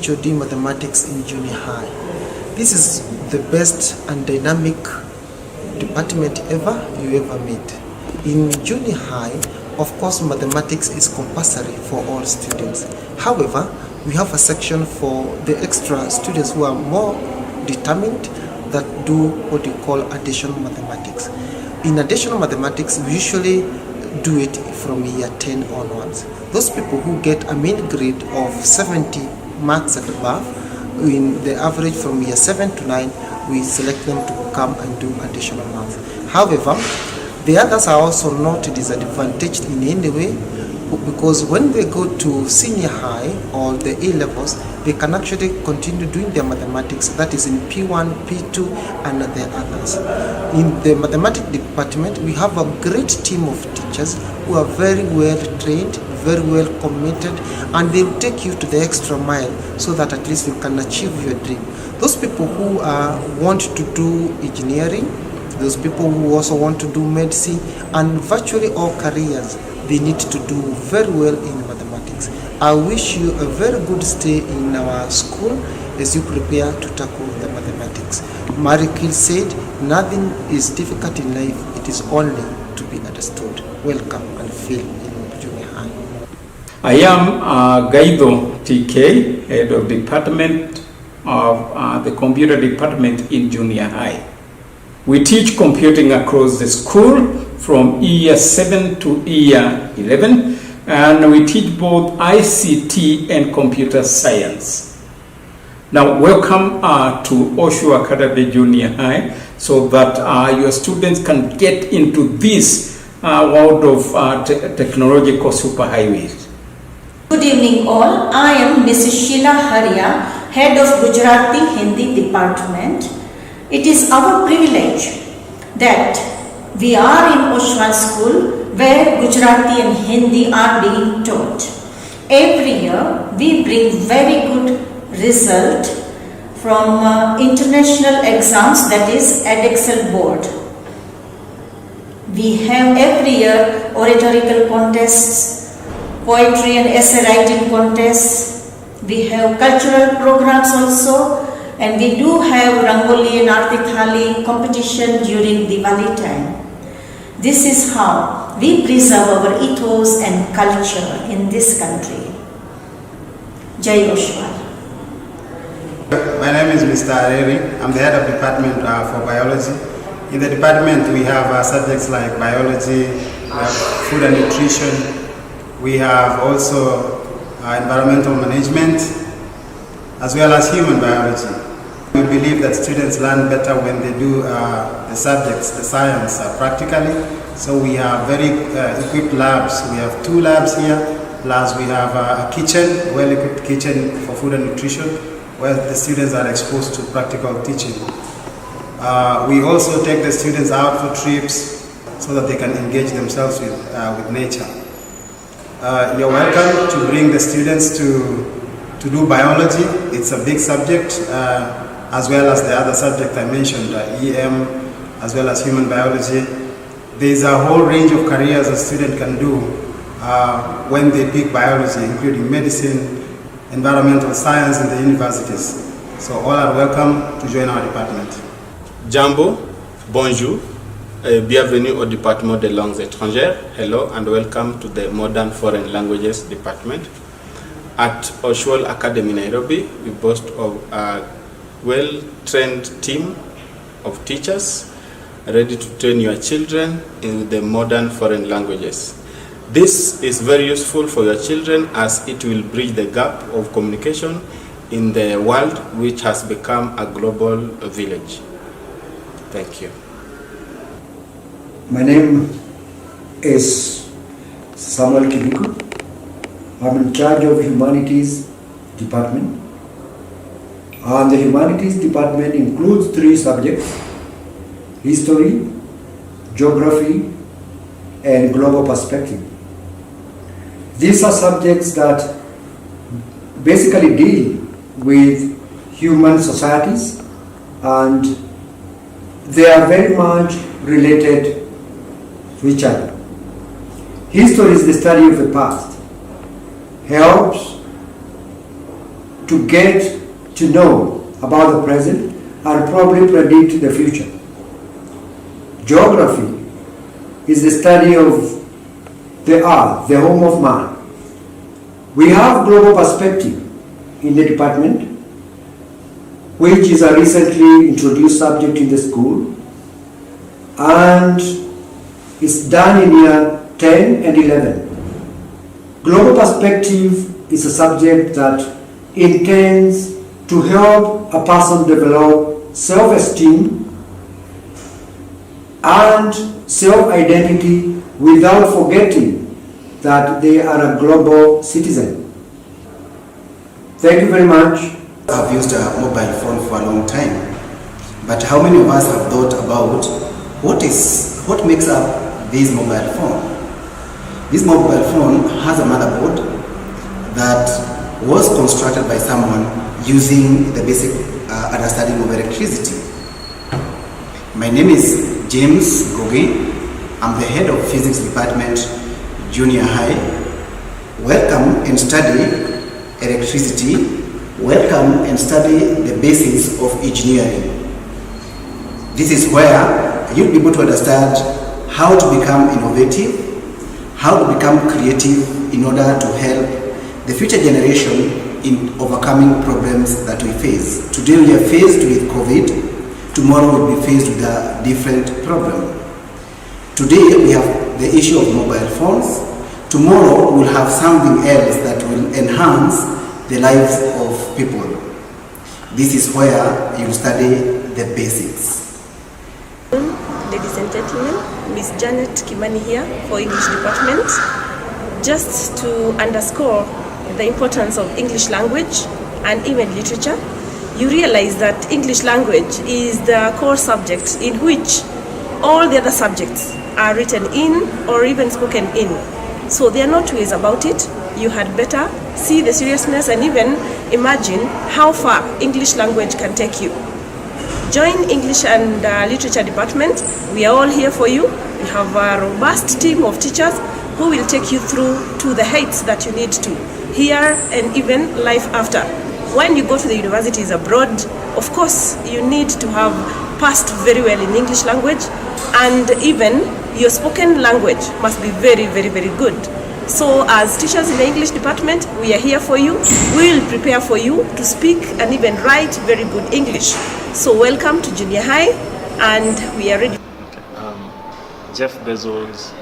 HOD Mathematics in junior high. This is the best and dynamic department you ever meet. In junior high, of course, mathematics is compulsory for all students. However, we have a section for the extra students who are more determined that do what you call additional mathematics. In additional mathematics, we usually do it from year 10 onwards. Those people who get a mean grade of 70 marks and above, in the average from year 7 to 9, we select them to come and do additional maths. However, the others are also not disadvantaged in any way, because when they go to senior high or the A levels, they can actually continue doing their mathematics, that is in P1, P2 and the others. In the mathematics department, we have a great team of teachers who are very well trained, very well committed, and they will take you to the extra mile so that at least you can achieve your dream. Those people who want to do engineering, those people who also want to do medicine, and virtually all careers, they need to do very well in mathematics. I wish you a very good stay in our school as you prepare to tackle the mathematics. Marie Curie said, nothing is difficult in life, it is only to be understood. Welcome and feel in junior high. I am Gaido TK, head of department of the computer department in junior high. We teach computing across the school from year 7 to year 11, and we teach both ICT and computer science. Now, welcome to Oshwal Academy Junior High, so that your students can get into this world of technological superhighways. Good evening all. I am Mrs. Sheila Haria, head of Gujarati Hindi department. It is our privilege that we are in Oshwal school where Gujarati and Hindi are being taught. Every year we bring very good result from international exams, that is Edexcel board. We have every year oratorical contests, poetry and essay writing contests. We have cultural programs also. And we do have Rangoli and Artithali competition during Diwali time. This is how we preserve our ethos and culture in this country. Jai Oshwal. My name is Mr. Areri. I'm the head of department for biology. In the department we have subjects like biology, food and nutrition. We have also environmental management, as well as human biology. believe that students learn better when they do the subjects, the science, practically. So we have very equipped labs. We have 2 labs here, plus we have a kitchen, well-equipped kitchen for food and nutrition, where the students are exposed to practical teaching. We also take the students out for trips so that they can engage themselves with nature. You're welcome to bring the students to do biology. It's a big subject, as well as the other subject I mentioned, EM, as well as human biology. There's a whole range of careers a student can do when they pick biology, including medicine, environmental science in the universities. So all are welcome to join our department. Jambo, bonjour, bienvenue au département des langues étrangères. Hello and welcome to the Modern Foreign Languages department. At Oshwal Academy, Nairobi, we boast of a well-trained team of teachers ready to train your children in the modern foreign languages. This is very useful for your children as it will bridge the gap of communication in the world, which has become a global village. Thank you. My name is Samuel Kibiku. I'm in charge of Humanities department. And the Humanities department includes 3 subjects: history, geography, and global perspective. These are subjects that basically deal with human societies, and they are very much related to each other. History is the study of the past, helps to get to know about the present and probably predict the future. Geography is the study of the earth, the home of man. We have global perspective in the department, which is a recently introduced subject in the school, and it's done in year 10 and 11. Global perspective is a subject that intends to help a person develop self-esteem and self-identity without forgetting that they are a global citizen. Thank you very much. I've used a mobile phone for a long time, but how many of us have thought about what makes up this mobile phone? This mobile phone has a motherboard that was constructed by someone using the basic understanding of electricity. My name is James Gogi. I'm the head of physics department, junior high. Welcome and study electricity. Welcome and study the basics of engineering. This is where you'll be able to understand how to become innovative, how to become creative in order to help the future generation in overcoming problems that we face. Today we are faced with COVID, tomorrow we'll be faced with a different problem. Today we have the issue of mobile phones, tomorrow we'll have something else that will enhance the lives of people. This is where you study the basics. Ladies and gentlemen, Miss Janet Kimani here for English department. Just to underscore the importance of English language and even literature, you realize that English language is the core subject in which all the other subjects are written in or even spoken in. So there are no two ways about it. You had better see the seriousness and even imagine how far English language can take you. Join English and Literature department. We are all here for you. We have a robust team of teachers who will take you through to the heights that you need to, here and even life after. When you go to the universities abroad, of course, you need to have passed very well in English language, and even your spoken language must be very, very, very good. So as teachers in the English department, we are here for you. We will prepare for you to speak and even write very good English. So welcome to junior high, and we are ready. Jeff Bezos,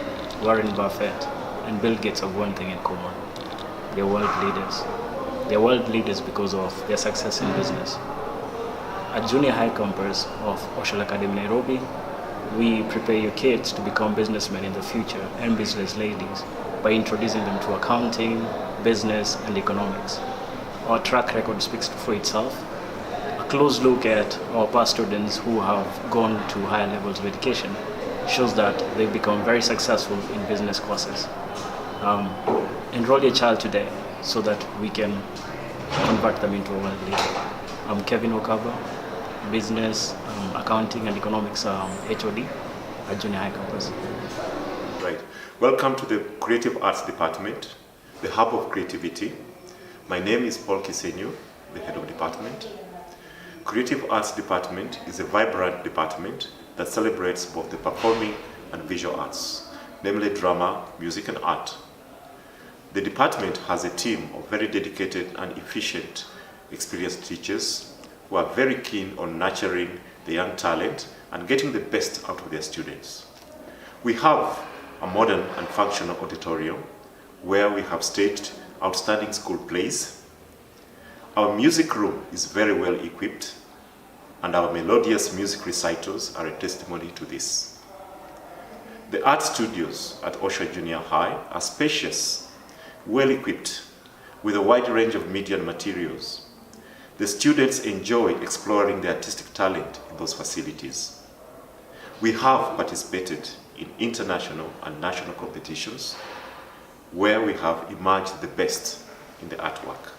Warren Buffett, and Bill Gates have one thing in common. They're world leaders. They're world leaders because of their success in business. at junior high campus of Oshwal Academy, Nairobi, we prepare your kids to become businessmen in the future and business ladies by introducing them to accounting, business, and economics. Our track record speaks for itself. A close look at our past students who have gone to higher levels of education shows that they've become very successful in business courses. Enroll your child today so that we can convert them into a world leader. I'm Kevin Okaba, business, accounting and economics HOD at junior high campus. Right. Welcome to the Creative Arts Department, the hub of creativity. My name is Paul Kisenyu, the head of department. Creative Arts Department is a vibrant department that celebrates both the performing and visual arts, namely drama, music and art. The department has a team of very dedicated and efficient, experienced teachers who are very keen on nurturing the young talent and getting the best out of their students. We have a modern and functional auditorium where we have staged outstanding school plays. Our music room is very well equipped, and our melodious music recitals are a testimony to this. The art studios at Oshwal Junior High are spacious, well equipped, with a wide range of media and materials. The students enjoy exploring their artistic talent in those facilities. We have participated in international and national competitions where we have emerged the best in the artwork.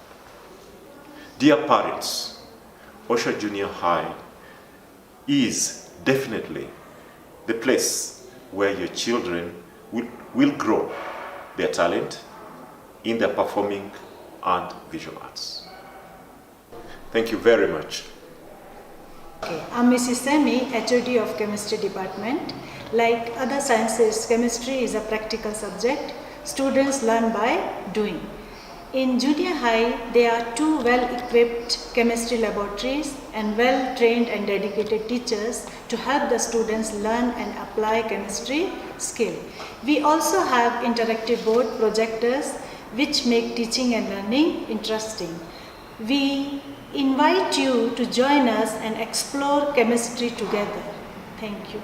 Dear parents, Oshwal Junior High is definitely the place where your children will grow their talent in their performing and visual arts. Thank you very much. Okay, I'm Mrs. Semi, HOD of Chemistry Department. Like other sciences, chemistry is a practical subject. Students learn by doing. In junior high, there are 2 well-equipped chemistry laboratories and well-trained and dedicated teachers to help the students learn and apply chemistry skill. We also have interactive board projectors which make teaching and learning interesting. We invite you to join us and explore chemistry together. Thank you.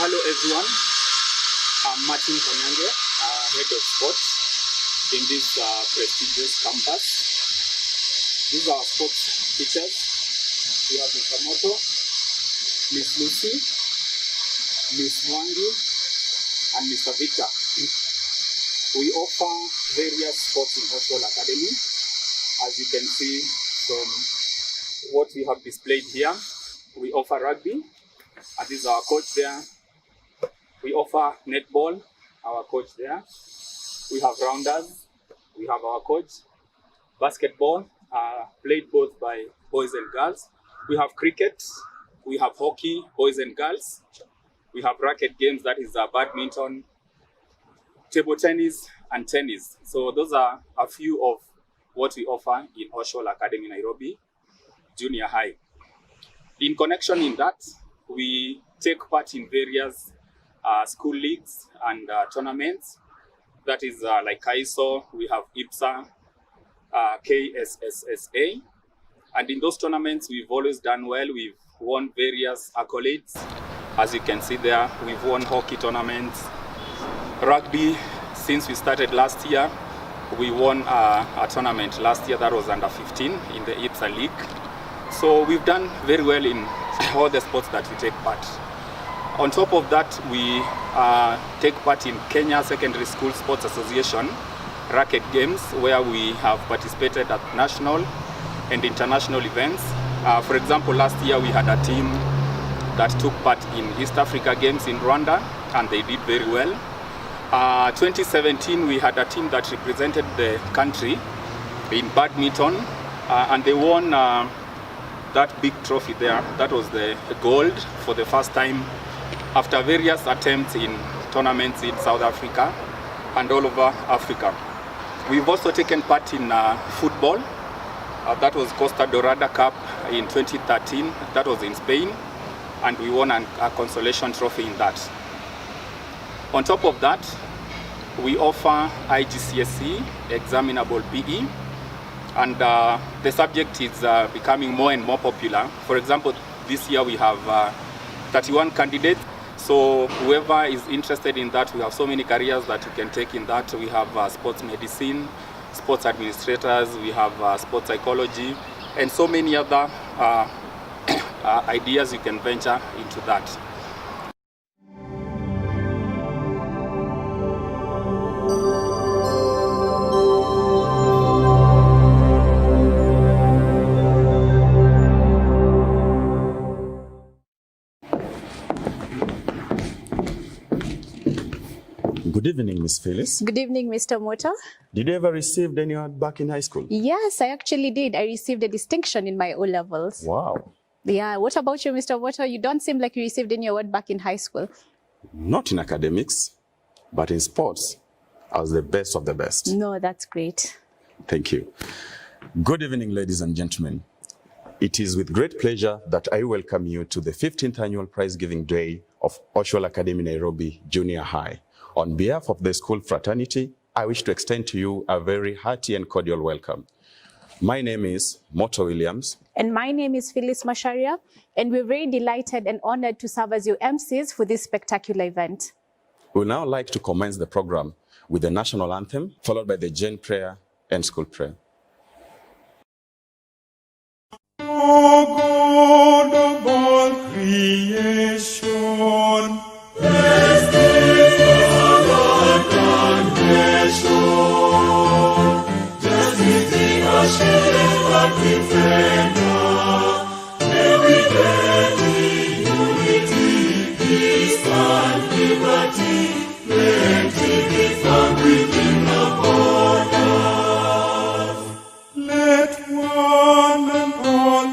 Hello everyone, I'm Martin Kanyange, head of sports in this prestigious campus. These are our sports teachers. We have Mr. Moto, Miss Lucy, Miss Mwangi, and Mr. Victor. We offer various sports in Oshwal Academy. As you can see from what we have displayed here, we offer rugby, and this is our coach there. We offer netball, our coach there. We have rounders, we have our coach. Basketball, played both by boys and girls. We have cricket, we have hockey, boys and girls. We have racket games, that is badminton, table tennis, and tennis. So those are a few of what we offer in Oshwal Academy, Nairobi, Junior High. In connection in that, we take part in various school leagues and tournaments. That is like ISO, we have IPSA, KSSSA. And in those tournaments, we've always done well. We've won various accolades. As you can see there, we've won hockey tournaments. Rugby, since we started last year, we won a tournament last year that was under 15 in the IPSA League. So we've done very well in all the sports that we take part. On top of that, we take part in Kenya Secondary School Sports Association racket games, where we have participated at national and international events. For example, last year we had a team that took part in East Africa Games in Rwanda, and they did very well. 2017, we had a team that represented the country in badminton, and they won that big trophy there. That was the gold for the first time after various attempts in tournaments in South Africa and all over Africa. We've also taken part in football. That was Costa Dorada Cup in 2013. That was in Spain. and we won a consolation trophy in that. On top of that, we offer IGCSE, examinable PE, and the subject is becoming more and more popular. For example, this year we have 31 candidates. So whoever is interested in that, we have so many careers that you can take in that. We have sports medicine, sports administrators, we have sports psychology, and so many other ideas you can venture into that. Good evening, Miss Phyllis. Good evening, Mr. Mota. Did you ever receive any award back in high school? Yes, I actually did. I received a distinction in my O-levels. Wow. Yeah, what about you, Mr. Mota? You don't seem like you received any award back in high school. Not in academics, but in sports. I was the best of the best. No, that's great. Thank you. Good evening, ladies and gentlemen. It is with great pleasure that I welcome you to the 15th Annual Prize Giving Day of Oshwal Academy Nairobi Junior High. On behalf of the school fraternity, I wish to extend to you a very hearty and cordial welcome. My name is Moto Williams. And my name is Phyllis Masharia, and we're very delighted and honored to serve as your MCs for this spectacular event. We would now like to commence the program with the national anthem, followed by the Jane prayer and school prayer. O God of all creation, blessed is the Lord and nation. Justice in our shield and defender, may we live in unity, peace and liberty, plenty be found within our borders. Let one and all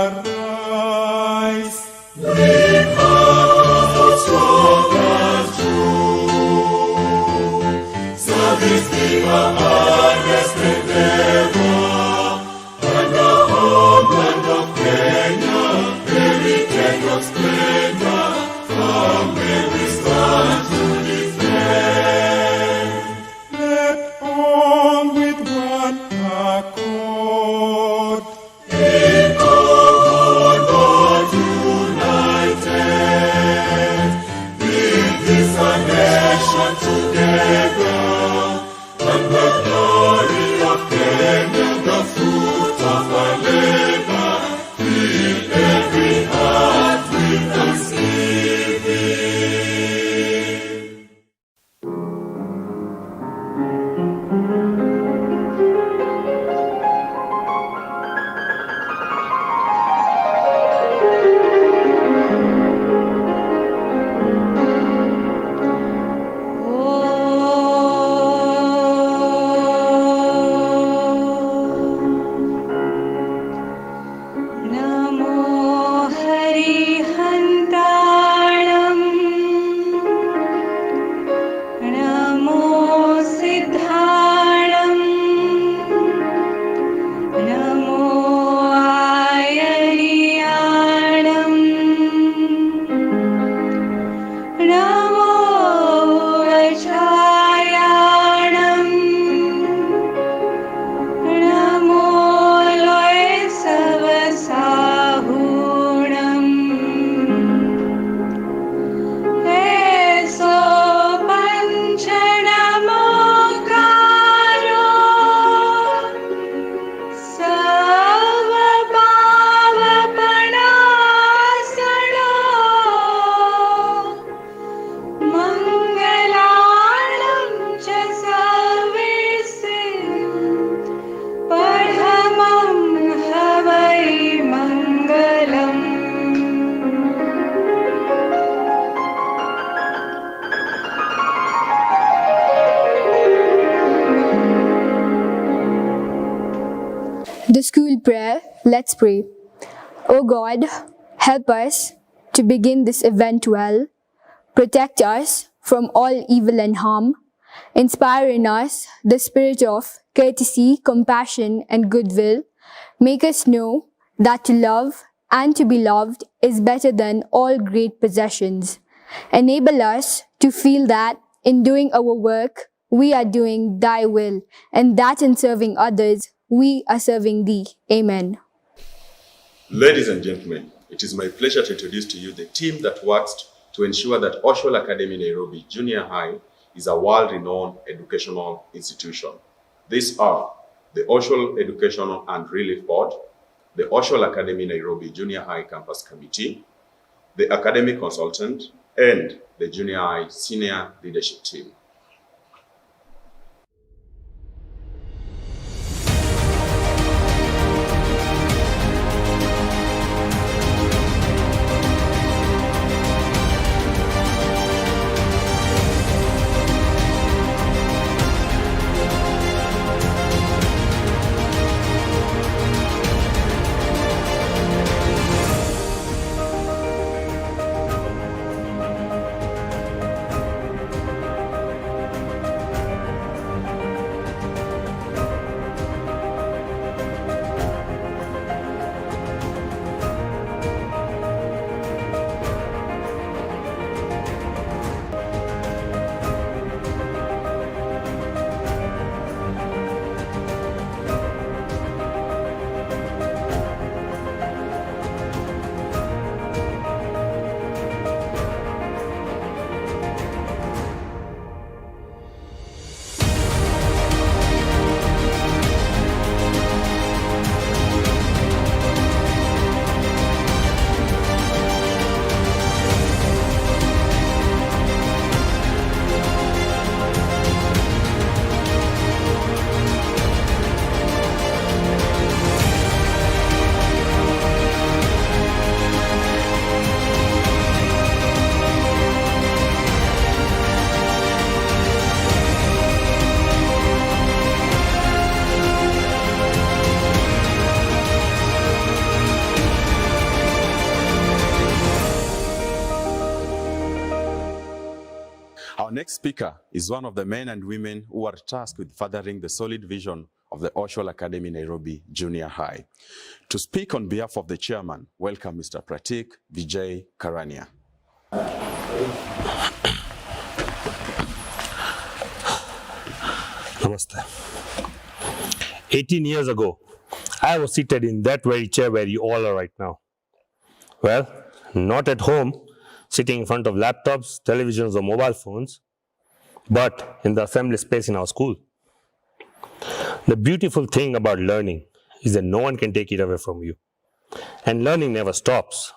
arise, with hearts as strong as true. Service give our honest endeavor, and the homeland of Kenya, heritage of splendor, from where we stand to defend. Let all with one accord, in God united, build this a nation together, and the glory of Kenya, the fruit of our labor, fill every heart with thanksgiving. नमो हरिहन्ताणं नमो सिद्धाणं नमो आयर्याणं नमो वज्रायाणं नमो लोयसवसाहूणम् एसो पञ्चनमोकारो सर्वपावपणासनो मङ्गलानं च सर्वेषु परमं हवै मङ्गलम्। The school prayer. Let's pray. O God, help us to begin this event well. Protect us from all evil and harm. Inspire in us the spirit of courtesy, compassion, and goodwill. Make us know that to love and to be loved is better than all great possessions. Enable us to feel that in doing our work, we are doing thy will, and that in serving others, we are serving thee. Amen. Ladies and gentlemen, it is my pleasure to introduce to you the team that works to ensure that Oshwal Academy Nairobi Junior High is a world-renowned educational institution. These are the Oshwal Educational and Relief Board, the Oshwal Academy Nairobi Junior High Campus Committee, the Academic Consultant, and the Junior High Senior Leadership Team. Our next speaker is one of the men and women who are tasked with furthering the solid vision of the Oshwal Academy Nairobi Junior High. To speak on behalf of the chairman, welcome Mr. Pratik Vijay Karania. Namaste. 18 years ago, I was seated in that very chair where you all are right now. Well, not at home, sitting in front of laptops, televisions, or mobile phones, but in the assembly space in our school. The beautiful thing about learning is that no one can take it away from you. And learning never stops.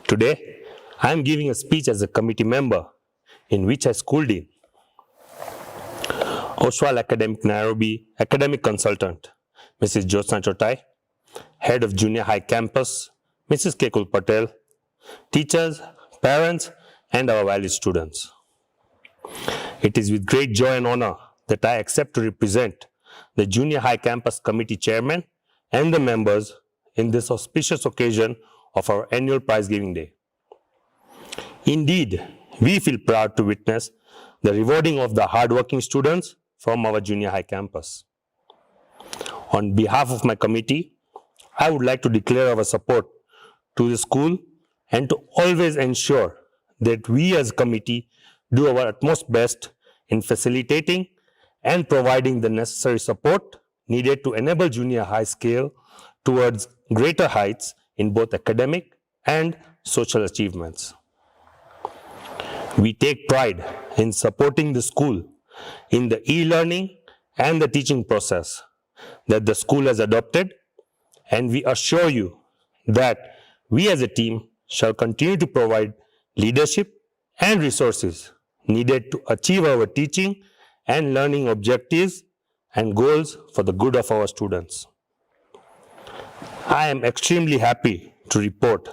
Today, I am giving a speech as a committee member in which I schooled in. Oshwal Academic Nairobi Academic Consultant, Mrs. Jyotsna Chotai, Head of Junior High Campus, Mrs. Kekul Patel, teachers, parents, and our valued students. It is with great joy and honor that I accept to represent the Junior High Campus Committee Chairman and the members in this auspicious occasion of our annual prize giving day. Indeed, we feel proud to witness the rewarding of the hardworking students from our Junior High Campus. On behalf of my committee, I would like to declare our support to the school and to always ensure that we as a committee do our utmost best in facilitating and providing the necessary support needed to enable junior high scale towards greater heights in both academic and social achievements. We take pride in supporting the school in the e-learning and the teaching process that the school has adopted, and we assure you that we as a team shall continue to provide leadership and resources needed to achieve our teaching and learning objectives and goals for the good of our students. I am extremely happy to report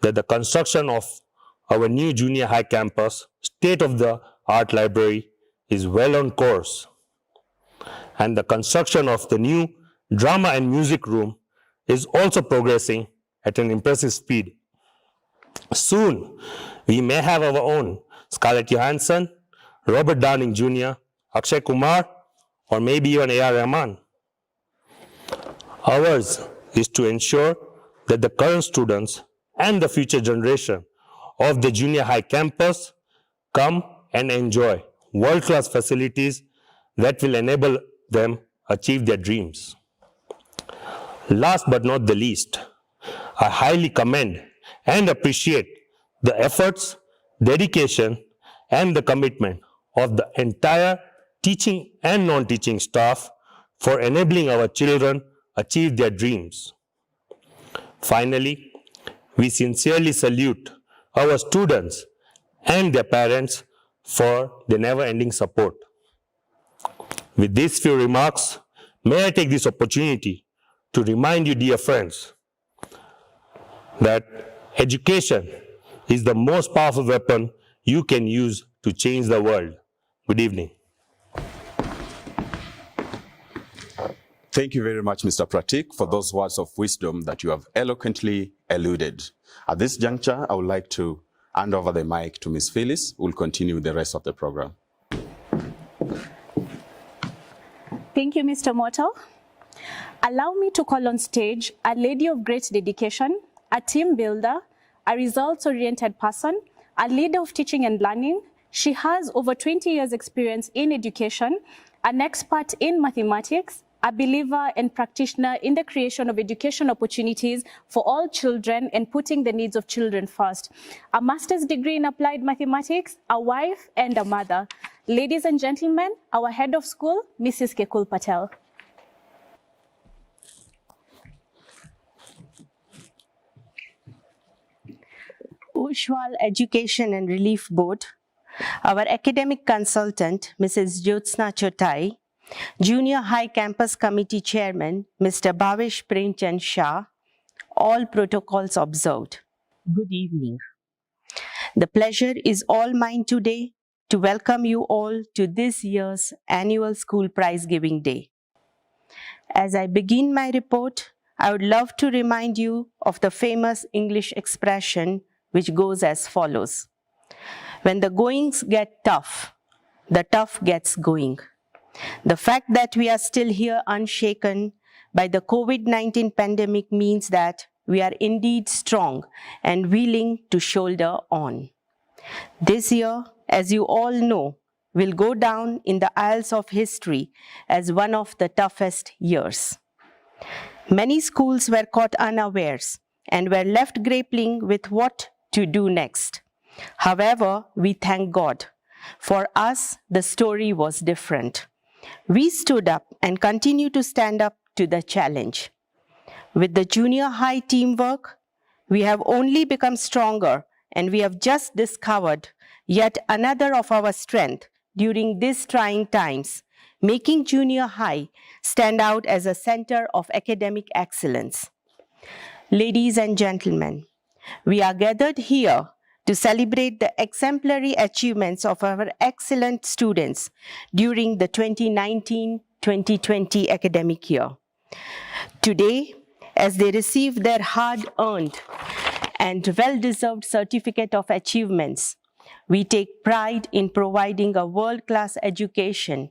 that the construction of our new junior high campus state-of-the-art library is well on course, and the construction of the new drama and music room is also progressing at an impressive speed. Soon, we may have our own Scarlett Johansson, Robert Downing Jr., Akshay Kumar, or maybe even A.R. Rahman. Ours is to ensure that the current students and the future generation of the junior high campus come and enjoy world-class facilities that will enable them achieve their dreams. Last but not the least, I highly commend and appreciate the efforts, dedication, and the commitment of the entire teaching and non-teaching staff for enabling our children achieve their dreams. Finally, we sincerely salute our students and their parents for their never-ending support. With these few remarks, may I take this opportunity to remind you, dear friends, that education is the most powerful weapon you can use to change the world. Good evening. Thank you very much, Mr. Pratik, for those words of wisdom that you have eloquently alluded. At this juncture, I would like to hand over the mic to Ms. Phyllis, who will continue with the rest of the program. Thank you, Mr. Moto. Allow me to call on stage a lady of great dedication, a team builder, a results-oriented person, a leader of teaching and learning. She has over 20 years experience in education, an expert in mathematics, a believer and practitioner in the creation of education opportunities for all children and putting the needs of children first, a master's degree in applied mathematics, a wife and a mother. Ladies and gentlemen, our head of school, Mrs. Kekul Patel. Oshwal Education and Relief Board, our academic consultant, Mrs. Jyotsna Chotai, Junior High Campus Committee Chairman, Mr. Bhavesh Premchand Shah, all protocols observed. Good evening. The pleasure is all mine today to welcome you all to this year's annual School Prize Giving Day. As I begin my report, I would love to remind you of the famous English expression which goes as follows. When the goings get tough, the tough gets going. The fact that we are still here unshaken by the COVID-19 pandemic means that we are indeed strong and willing to shoulder on. This year, as you all know, will go down in the annals of history as one of the toughest years. Many schools were caught unawares and were left grappling with what to do next. However, we thank God. For us, the story was different. We stood up and continue to stand up to the challenge. With the junior high teamwork, we have only become stronger, and we have just discovered yet another of our strength during these trying times, making junior high stand out as a center of academic excellence. Ladies and gentlemen, we are gathered here to celebrate the exemplary achievements of our excellent students during the 2019-2020 academic year. Today, as they receive their hard-earned and well-deserved certificate of achievements, we take pride in providing a world-class education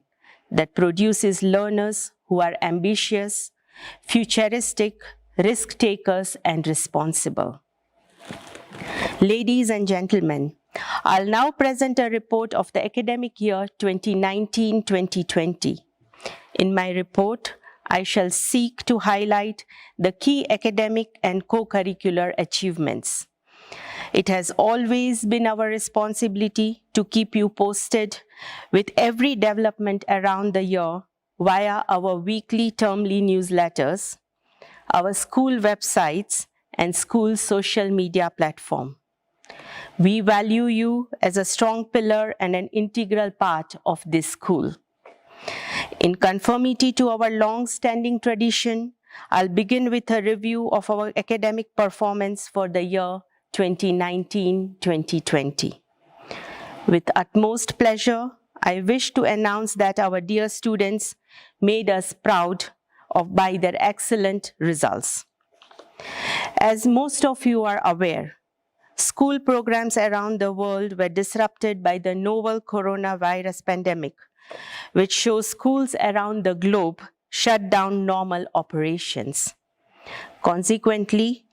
that produces learners who are ambitious, futuristic, risk-takers, and responsible. Ladies and gentlemen, I'll now present a report of the academic year 2019-2020. In my report, I shall seek to highlight the key academic and co-curricular achievements. It has always been our responsibility to keep you posted with every development around the year via our weekly termly newsletters, our school websites, and school social media platform. We value you as a strong pillar and an integral part of this school. In conformity to our long-standing tradition, I'll begin with a review of our academic performance for the year 2019-2020. With utmost pleasure, I wish to announce that our dear students made us proud by their excellent results. As most of you are aware, school programs around the world were disrupted by the novel coronavirus pandemic, which shows schools around the globe shut down normal operations. Consequently,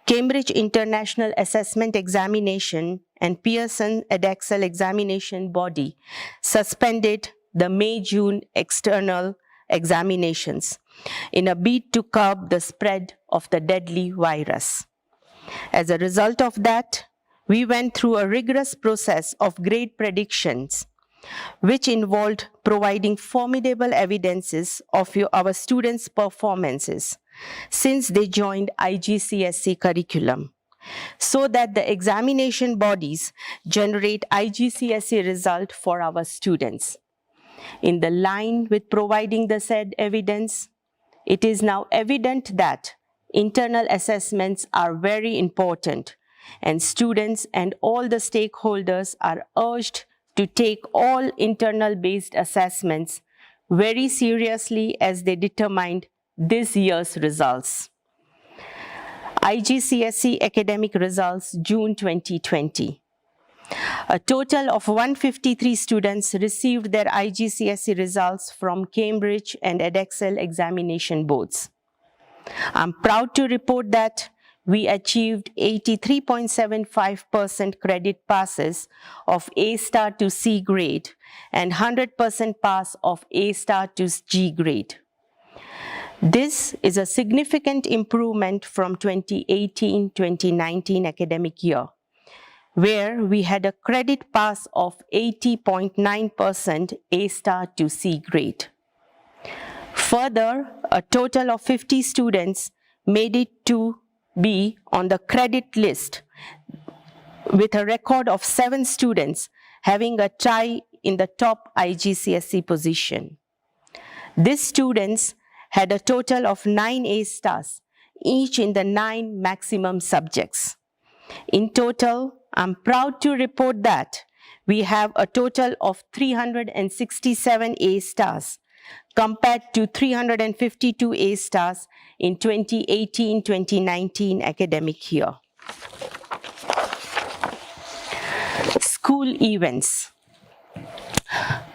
Cambridge International Assessment Examination and Pearson Edexcel Examination Body suspended the May-June external examinations in a bid to curb the spread of the deadly virus. As a result of that, we went through a rigorous process of grade predictions, which involved providing formidable evidences of our students' performances since they joined IGCSE curriculum, so that the examination bodies generate IGCSE result for our students. In the line with providing the said evidence, it is now evident that internal assessments are very important, and students and all the stakeholders are urged to take all internal-based assessments very seriously as they determined this year's results. IGCSE academic results, June 2020. A total of 153 students received their IGCSE results from Cambridge and Edexcel examination boards. I'm proud to report that we achieved 83.75% credit passes of A star to C grade and 100% pass of A star to G grade. This is a significant improvement from 2018-2019 academic year, where we had a credit pass of 80.9% A star to C grade. Further, a total of 50 students made it to be on the credit list, with a record of 7 students having a tie in the top IGCSE position. These students had a total of 9 A stars, each in the 9 maximum subjects. In total, I'm proud to report that we have a total of 367 A stars, compared to 352 A stars in 2018-2019 academic year. School events.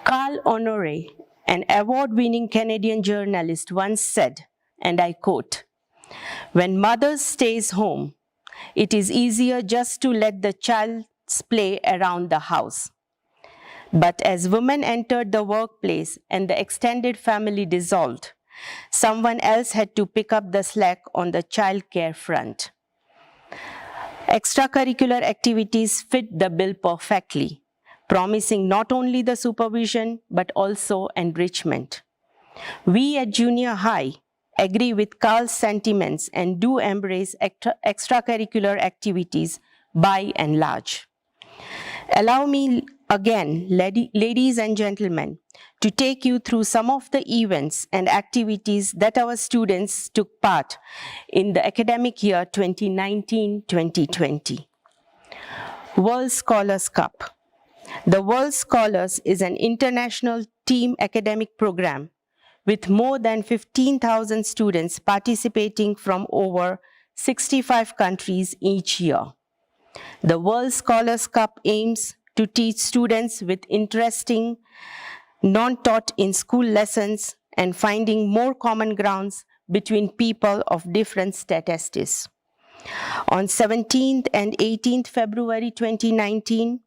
Carl Honore, an award-winning Canadian journalist, once said, and I quote, "When mother stays home, it is easier just to let the child play around the house. But as women entered the workplace and the extended family dissolved, someone else had to pick up the slack on the child care front." Extracurricular activities fit the bill perfectly, promising not only the supervision but also enrichment. We at junior high agree with Carl's sentiments and do embrace extracurricular activities by and large. Allow me again, ladies and gentlemen, to take you through some of the events and activities that our students took part in the academic year 2019-2020. World Scholars Cup. The World Scholars is an international team academic program with more than 15,000 students participating from over 65 countries each year. The World Scholars Cup aims to teach students with interesting, non-taught in school lessons and finding more common grounds between people of different statuses. On 17th and 18th February 2019,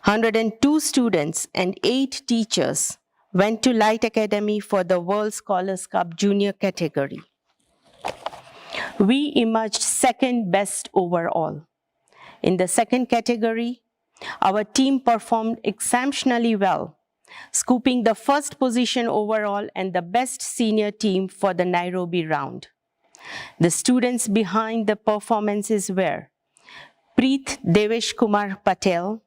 102 students and 8 teachers went to Light Academy for the World Scholars Cup Junior category. We emerged second best overall. In the second category, our team performed exceptionally well, scooping the first position overall and the best senior team for the Nairobi round. The students behind the performances were Preet Devesh Kumar Patel,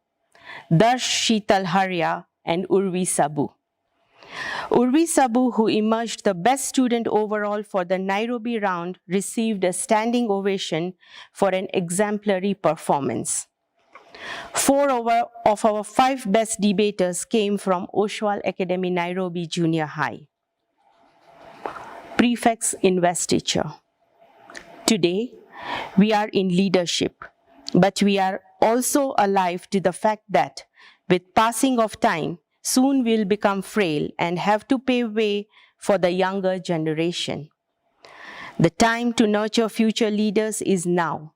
Darsh Sheetal Harya, and Urvi Sabu. Urvi Sabu, who emerged the best student overall for the Nairobi round, received a standing ovation for an exemplary performance. 4 of our 5 best debaters came from Oshwal Academy, Nairobi Junior High. Prefects investiture. Today, we are in leadership, but we are also alive to the fact that with passing of time, soon we'll become frail and have to pave way for the younger generation. The time to nurture future leaders is now,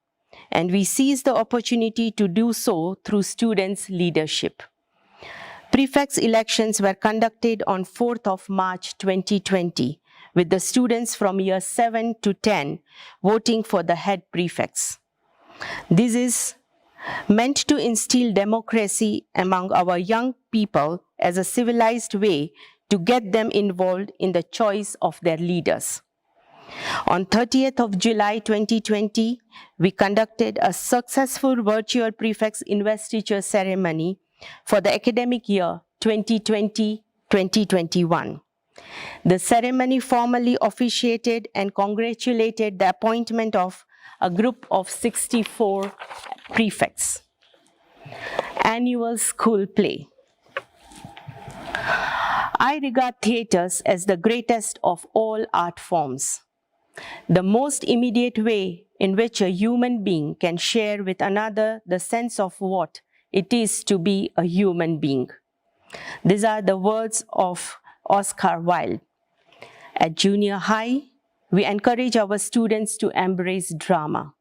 and we seized the opportunity to do so through students' leadership. Prefects elections were conducted on 4th of March 2020, with the students from year 7 to 10 voting for the head prefects. This is meant to instill democracy among our young people as a civilized way to get them involved in the choice of their leaders. On 30th of July 2020, we conducted a successful virtual prefects investiture ceremony for the academic year 2020-2021. The ceremony formally officiated and congratulated the appointment of a group of 64 prefects. Annual school play. I regard theatres as the greatest of all art forms. The most immediate way in which a human being can share with another the sense of what it is to be a human being. These are the words of Oscar Wilde. At junior high, we encourage our students to embrace drama.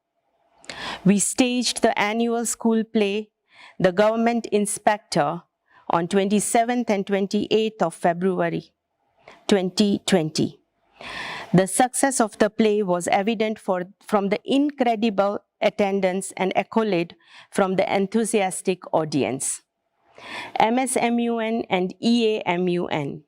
We staged the annual school play, The Government Inspector, on 27th and 28th of February 2020. The success of the play was evident from the incredible attendance and accolade from the enthusiastic audience. MSMUN and EAMUN.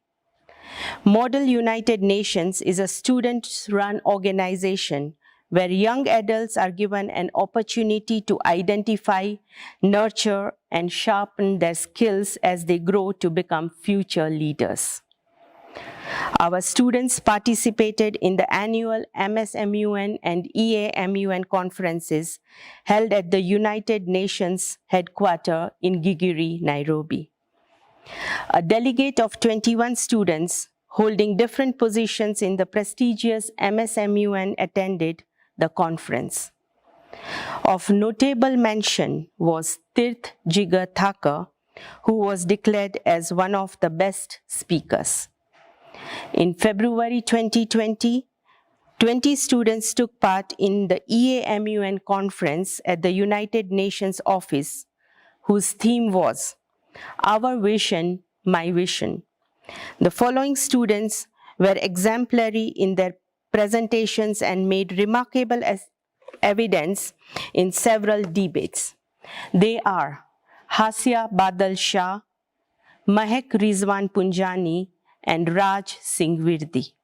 Model United Nations is a student-run organization where young adults are given an opportunity to identify, nurture, and sharpen their skills as they grow to become future leaders. Our students participated in the annual MSMUN and EAMUN conferences held at the United Nations headquarters in Gigiri, Nairobi. A delegate of 21 students holding different positions in the prestigious MSMUN attended the conference. Of notable mention was Tirth Jigar Thakur, who was declared as one of the best speakers. In February 2020, 20 students took part in the EAMUN conference at the United Nations office, whose theme was Our Vision, My Vision. The following students were exemplary in their presentations and made remarkable evidence in several debates. They are Hasya Badal Shah, Mahek Rizwan Punjani, and Raj Singh Virdi.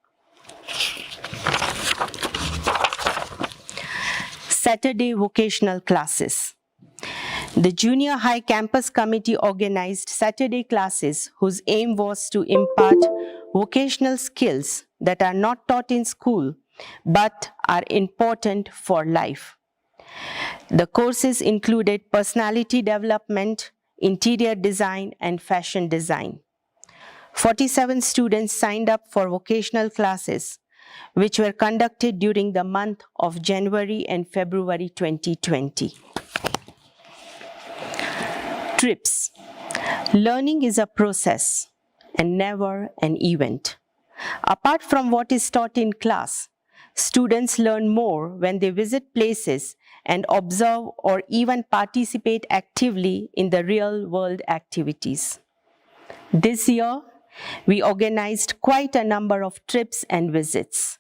Saturday vocational classes. The Junior High Campus Committee organized Saturday classes whose aim was to impart vocational skills that are not taught in school but are important for life. The courses included personality development, interior design, and fashion design. 47 students signed up for vocational classes, which were conducted during the month of January and February 2020. Trips. Learning is a process and never an event. Apart from what is taught in class, students learn more when they visit places and observe or even participate actively in the real-world activities. This year, we organized quite a number of trips and visits.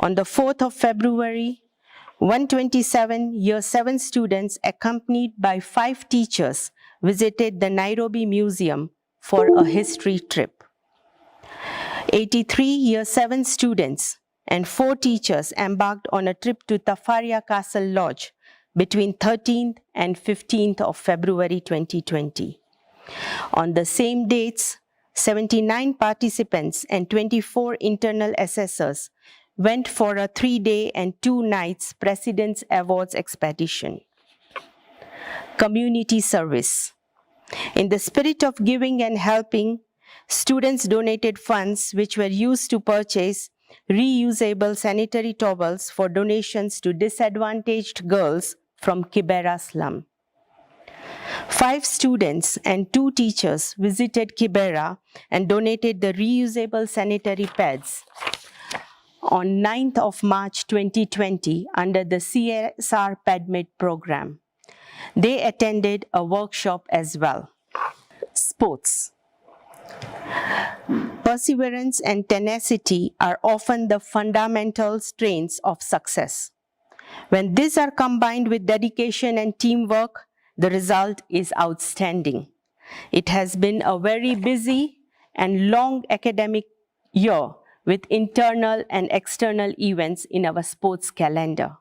On the 4th of February, 127 Year 7 students accompanied by 5 teachers visited the Nairobi Museum for a history trip. 83 Year 7 students and 4 teachers embarked on a trip to Tafaria Castle Lodge between 13th and 15th of February 2020. On the same dates, 79 participants and 24 internal assessors went for a 3-day and 2 nights President's Awards expedition. Community service. In the spirit of giving and helping, students donated funds which were used to purchase reusable sanitary towels for donations to disadvantaged girls from Kibera slum. 5 students and 2 teachers visited Kibera and donated the reusable sanitary pads. on 9th of March 2020 under the CSR PEDMID program. They attended a workshop as well. Sports. Perseverance and tenacity are often the fundamental strains of success. When these are combined with dedication and teamwork, the result is outstanding. It has been a very busy and long academic year with internal and external events in our sports calendar.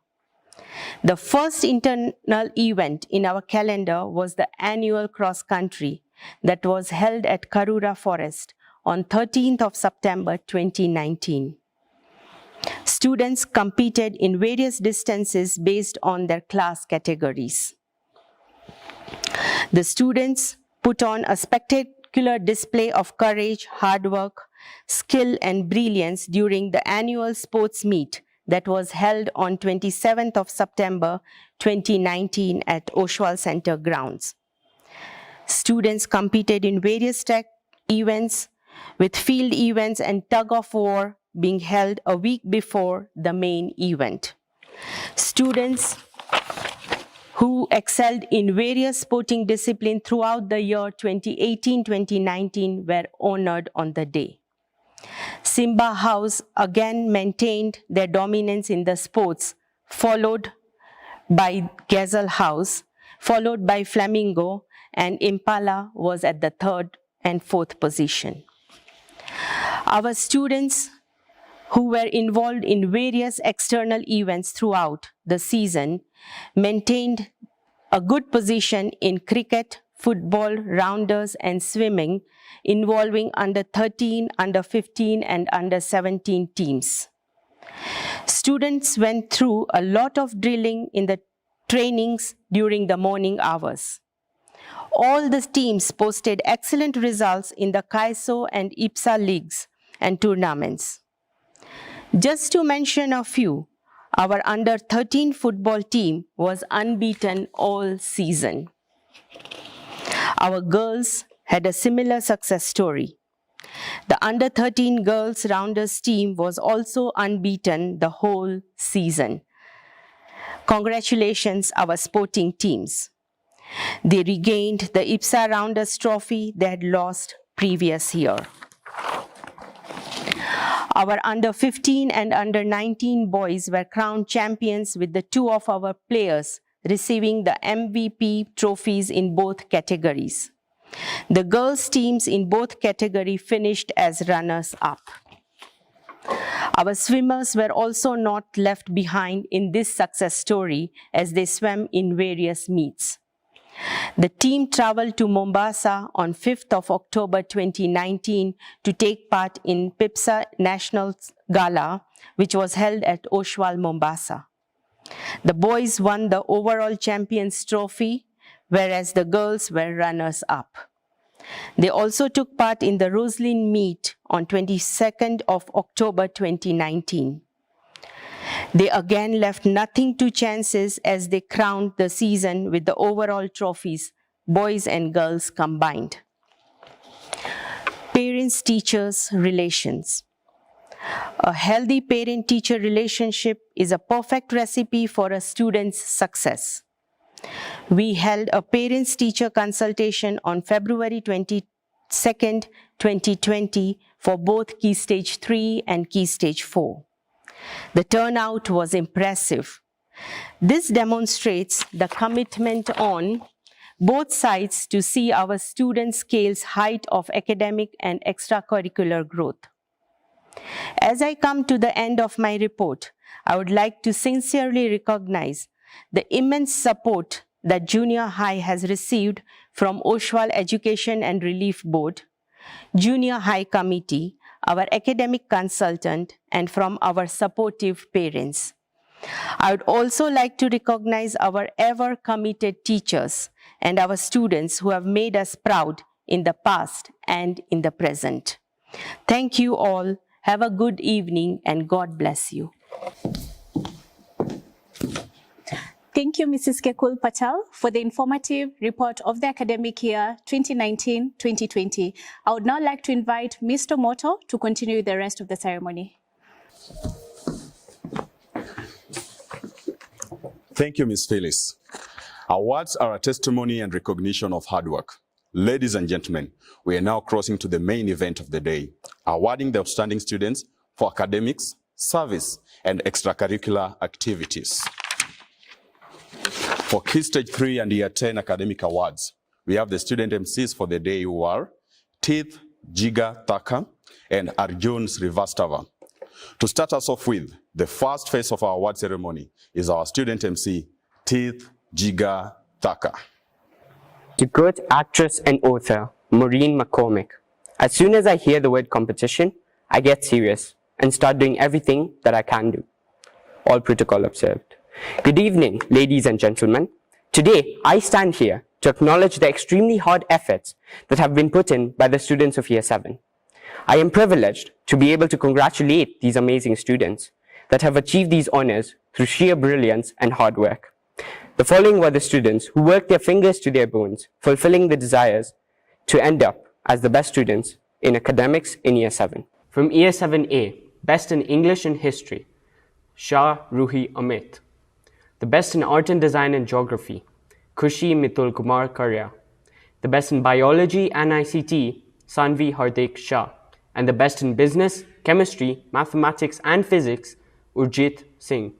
The first internal event in our calendar was the annual cross-country that was held at Karura Forest on 13th of September 2019. Students competed in various distances based on their class categories. The students put on a spectacular display of courage, hard work, skill and brilliance during the annual sports meet that was held on 27th of September 2019 at Oshwal Center grounds. Students competed in various track events, with field events and tug of war being held a week before the main event. Students who excelled in various sporting disciplines throughout the year 2018-2019 were honored on the day. Simba House again maintained their dominance in the sports, followed by Gazelle House, followed by Flamingo, and Impala was at the 3rd and 4th position. Our students who were involved in various external events throughout the season maintained a good position in cricket, football, rounders, and swimming, involving under 13, under 15, and under 17 teams. Students went through a lot of drilling in the trainings during the morning hours. All the teams posted excellent results in the KAISO and IPSA leagues and tournaments. Just to mention a few, our under 13 football team was unbeaten all season. Our girls had a similar success story. The under 13 girls rounders team was also unbeaten the whole season. Congratulations, our sporting teams. They regained the IPSA Rounders trophy they had lost previous year. Our under 15 and under 19 boys were crowned champions, with the two of our players receiving the MVP trophies in both categories. The girls' teams in both categories finished as runners-up. Our swimmers were also not left behind in this success story as they swam in various meets. The team traveled to Mombasa on 5th of October 2019 to take part in PIPSA National Gala, which was held at Oshwal, Mombasa. The boys won the overall champions trophy, whereas the girls were runners-up. They also took part in the Roslyn meet on 22nd of October 2019. They again left nothing to chances as they crowned the season with the overall trophies, boys and girls combined. Parents-teachers relations. A healthy parent-teacher relationship is a perfect recipe for a student's success. We held a parents-teacher consultation on February 22nd, 2020 for both Key Stage 3 and Key Stage 4. The turnout was impressive. This demonstrates the commitment on both sides to see our students scale height of academic and extracurricular growth. As I come to the end of my report, I would like to sincerely recognize the immense support that Junior High has received from Oshwal Education and Relief Board, Junior High Committee, our academic consultant, and from our supportive parents. I would also like to recognize our ever-committed teachers and our students who have made us proud in the past and in the present. Thank you all. Have a good evening and God bless you. Thank you, Mrs. Kekul Patel, for the informative report of the academic year 2019-2020. I would now like to invite Mr. Moto to continue with the rest of the ceremony. Thank you, Ms. Phyllis. Awards are a testimony and recognition of hard work. Ladies and gentlemen, we are now crossing to the main event of the day, awarding the outstanding students for academics, service, and extracurricular activities. For Key Stage 3 and Year 10 academic awards, we have the student MCs for the day who are Teeth Jiga Thaka and Arjun Srivastava. To start us off with, the first phase of our award ceremony is our student MC, Teeth Jiga Thaka. To great actress and author, Maureen McCormick. As soon as I hear the word competition, I get serious and start doing everything that I can do. All protocol observed. Good evening, ladies and gentlemen. Today, I stand here to acknowledge the extremely hard efforts that have been put in by the students of Year 7. I am privileged to be able to congratulate these amazing students that have achieved these honors through sheer brilliance and hard work. The following were the students who worked their fingers to their bones, fulfilling the desires to end up as the best students in academics in Year 7. From Year 7A, Best in English and History, Shah Ruhi Amit. The Best in Art and Design and Geography, Khushi Mitul Kumar Karya. The Best in Biology and ICT, Sanvi Hardik Shah. And the Best in Business, Chemistry, Mathematics and Physics, Urjit Singh.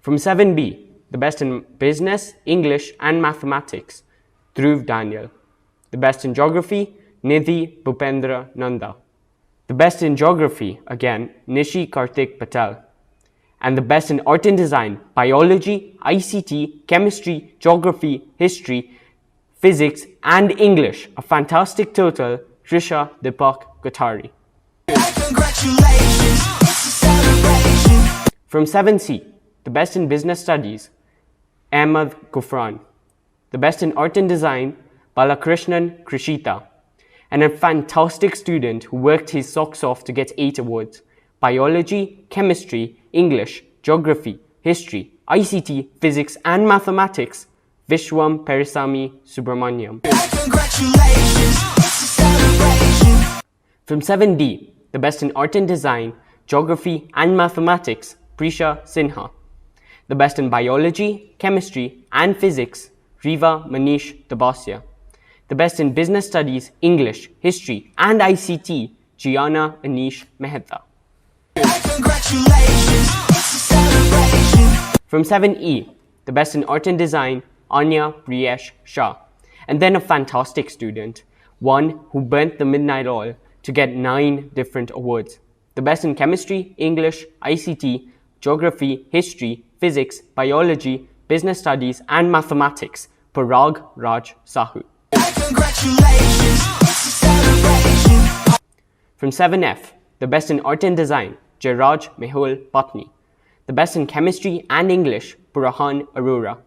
From 7B, the Best in Business, English and Mathematics, Dhruv Daniel. The Best in Geography, Nidhi Bhupendra Nanda. The Best in Geography, again, Nishi Kartik Patel. And the Best in Art and Design, Biology, ICT, Chemistry, Geography, History, Physics and English, a fantastic total, Trisha Deepak Kothari. From 7C, the Best in Business Studies, Ahmad Gufran. The Best in Art and Design, Balakrishnan Krishita. And a fantastic student who worked his socks off to get 8 awards, Biology, Chemistry, English, Geography, History, ICT, Physics and Mathematics, Vishwam Perisami Subramaniam. From 7D, the Best in Art and Design, Geography and Mathematics, Prisha Sinha. The Best in Biology, Chemistry and Physics, Riva Manish Tabasya. The Best in Business Studies, English, History and ICT, Gianna Anish Mehta. From 7E, the Best in Art and Design, Anya Priyesh Shah. And then a fantastic student, one who burnt the midnight oil to get 9 different awards. The Best in Chemistry, English, ICT, Geography, History, Physics, Biology, Business Studies and Mathematics, Parag Raj Sahu. From 7F, the Best in Art and Design, Jairaj Mehul Patni. The Best in Chemistry and English, Purahan Arora.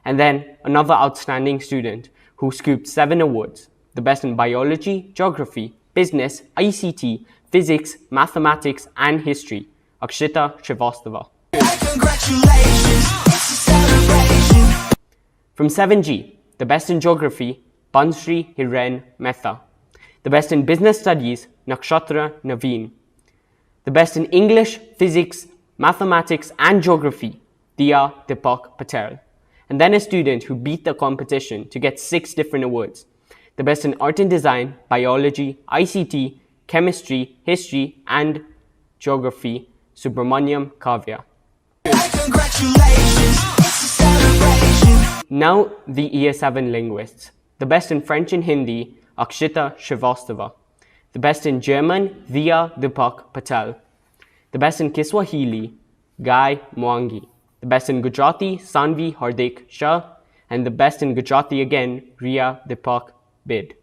And then another outstanding student who scooped 7 awards. The Best in Biology, Geography, Business, ICT, Physics, Mathematics and History, Akshita Srivastava. From 7G, the Best in Geography, Bansri Hiren Mehta. The Best in Business Studies, Nakshatra Naveen. The Best in English, Physics, Mathematics and Geography, Diya Deepak Patel. And then a student who beat the competition to get 6 different awards. The Best in Art and Design, Biology, ICT, Chemistry, History and Geography, Subramaniam Kavya. Now the Year 7 linguists. The Best in French and Hindi, Akshita Srivastava. The Best in German, Diya Deepak Patel. The Best in Kiswahili, Guy Mwangi. The Best in Gujarati, Sanvi Hardik Shah. And the Best in Gujarati again, Riya Deepak Bid.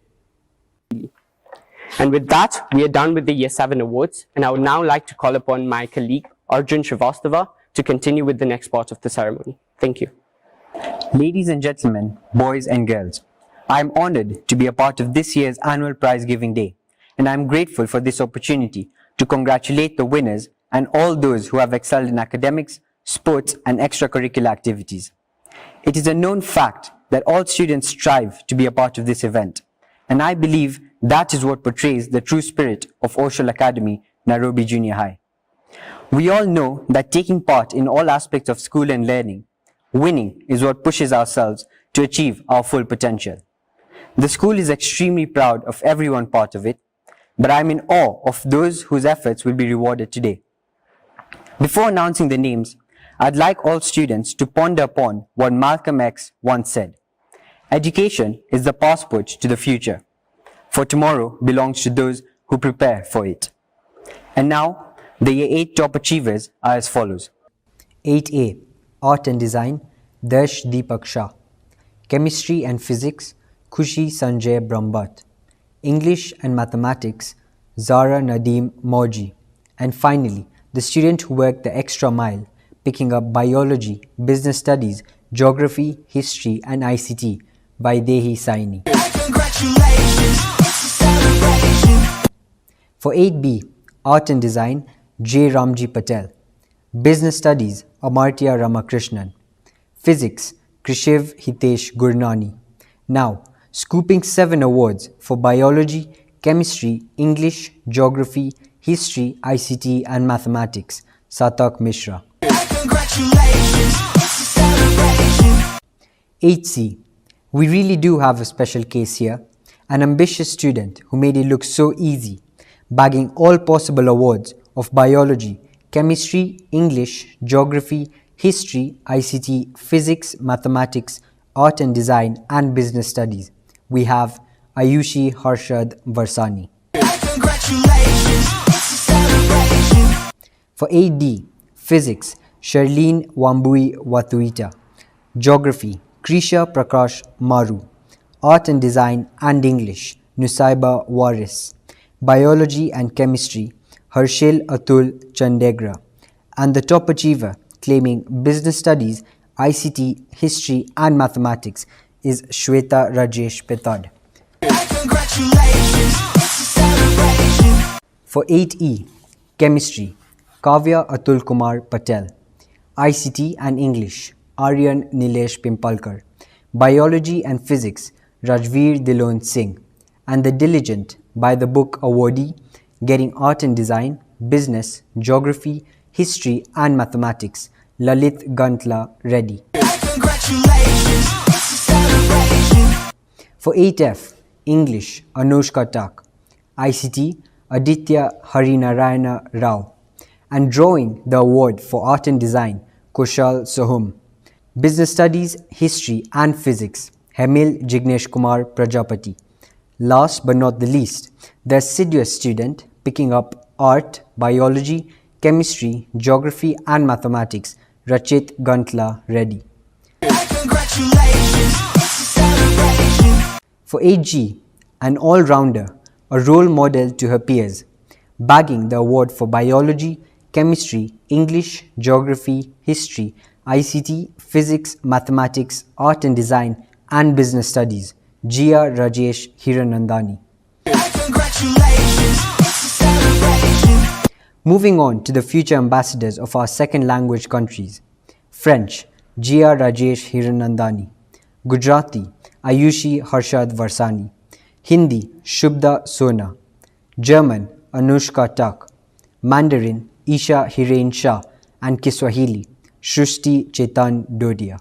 And with that, we are done with the Year 7 awards, and I would now like to call upon my colleague, Arjun Srivastava, to continue with the next part of the ceremony. Thank you. Ladies and gentlemen, boys and girls, I am honored to be a part of this year's annual prize giving day, and I am grateful for this opportunity to congratulate the winners and all those who have excelled in academics, sports, and extracurricular activities. It is a known fact that all students strive to be a part of this event, and I believe that is what portrays the true spirit of Oshwal Academy, Nairobi Junior High. We all know that taking part in all aspects of school and learning, winning is what pushes ourselves to achieve our full potential. The school is extremely proud of everyone part of it, but I'm in awe of those whose efforts will be rewarded today. Before announcing the names, I'd like all students to ponder upon what Malcolm X once said. Education is the passport to the future, for tomorrow belongs to those who prepare for it. And now, the Year 8 top achievers are as follows. 8A, Art and Design, Darsh Deepak Shah. Chemistry and Physics, Khushi Sanjay Brahmbhat. English and Mathematics, Zara Nadeem Mauji. And finally, the student who worked the extra mile, picking up Biology, Business Studies, Geography, History and ICT, Vaidehi Saini. For 8B, Art and Design, J. Ramji Patel. Business Studies, Amartya Ramakrishnan. Physics, Krishiv Hitesh Gurnani. Now, scooping 7 awards for Biology, Chemistry, English, Geography, History, ICT and Mathematics, Satak Mishra. 8C. We really do have a special case here. An ambitious student who made it look so easy, bagging all possible awards of Biology, Chemistry, English, Geography, History, ICT, Physics, Mathematics, Art and Design and Business Studies. We have Ayushi Harshad Varsani. For 8D, Physics, Sharleen Wambui Watuita. Geography, Krisha Prakash Maru. Art and Design and English, Nusaiba Waris. Biology and Chemistry, Harshil Atul Chandegra. And the top achiever, claiming Business Studies, ICT, History and Mathematics, is Shweta Rajesh Petad. For 8E, Chemistry, Kavya Atul Kumar Patel. ICT and English, Aryan Nilesh Pimpalkar. Biology and Physics, Rajveer Dilon Singh. And the diligent by the book awardee, getting Art and Design, Business, Geography, History and Mathematics, Lalit Gantla Reddy. For 8F, English, Anushka Tak. ICT, Aditya Harinarayana Rao. And drawing the award for Art and Design, Kushal Sohum. Business Studies, History and Physics, Hemil Jignesh Kumar Prajapati. Last but not the least, the assiduous student picking up Art, Biology, Chemistry, Geography and Mathematics, Rachit Gantla Reddy. For 8G, an all-rounder, a role model to her peers, bagging the award for Biology, Chemistry, English, Geography, History, ICT, Physics, Mathematics, Art and Design and Business Studies, Jia Rajesh Hiranandani. Moving on to the future ambassadors of our second language countries. French, Jia Rajesh Hiranandani. Gujarati, Ayushi Harshad Varsani. Hindi, Shubda Sona. German, Anushka Tak. Mandarin, Isha Hiren Shah. And Kiswahili, Shrushti Chetan Dodia.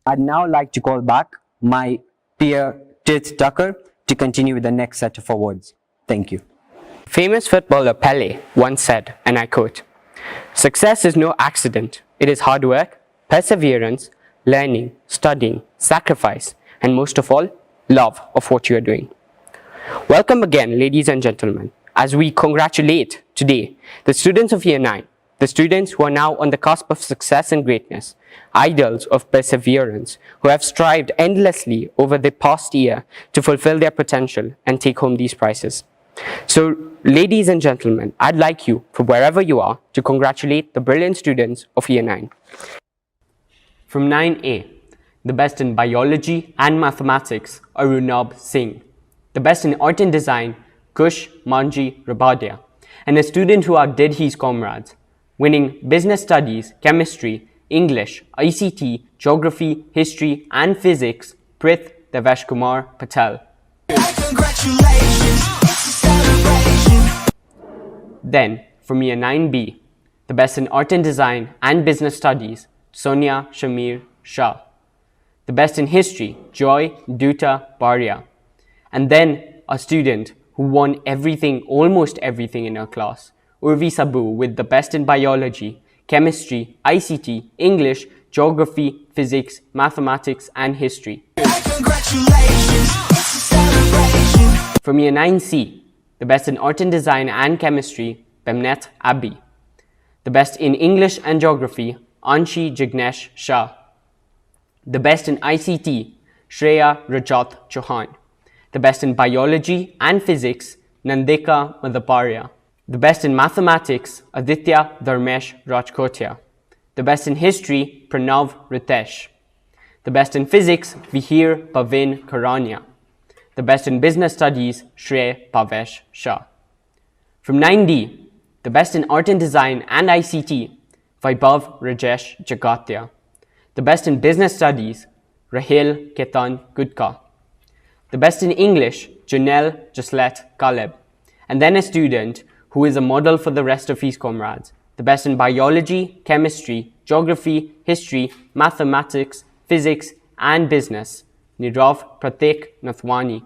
I'd now like to call back my peer Tith Tucker to continue with the next set of awards. Thank you. Famous footballer Pele once said, and I quote, "Success is no accident. It is hard work, perseverance, learning, studying, sacrifice, and most of all, love of what you are doing." Welcome again, ladies and gentlemen, as we congratulate today the students of Year 9, the students who are now on the cusp of success and greatness, idols of perseverance, who have strived endlessly over the past year to fulfill their potential and take home these prizes. So, ladies and gentlemen, I'd like you, from wherever you are, to congratulate the brilliant students of Year 9. From 9A, the best in Biology and Mathematics, Arunab Singh. The best in Art and Design, Kush Manji Rabadia. And a student who outdid his comrades, winning Business Studies, Chemistry, English, ICT, Geography, History and Physics, Prith Devesh Kumar Patel. Then, from Year 9B, the best in art and design and business studies, Sonia Shamir Shah. The best in history, Joy Duta Baria. And then a student who won everything, almost everything in her class, Urvi Sabu, with the best in biology, chemistry, ICT, English, geography, physics, mathematics, and history. From Year 9C, the best in art and design and chemistry, Bemnet Abi. The best in English and geography, Anshi Jignesh Shah. The best in ICT, Shreya Rajat Chauhan. The best in biology and physics, Nandika Madhaparia. The best in mathematics, Aditya Dharmesh Rajkotia. The best in history, Pranav Ritesh. The best in physics, Vihir Pavin Karania. The best in business studies, Shrey Pavesh Shah. From 9D, the best in art and design and ICT, Vaibhav Rajesh Jagatia. The best in business studies, Rahel Ketan Gudka. The best in English, Janelle Jaslet Kaleb. And then a student who is a model for the rest of his comrades. The best in biology, chemistry, geography, history, mathematics, physics, and business, Nirav Pratik Nathwani.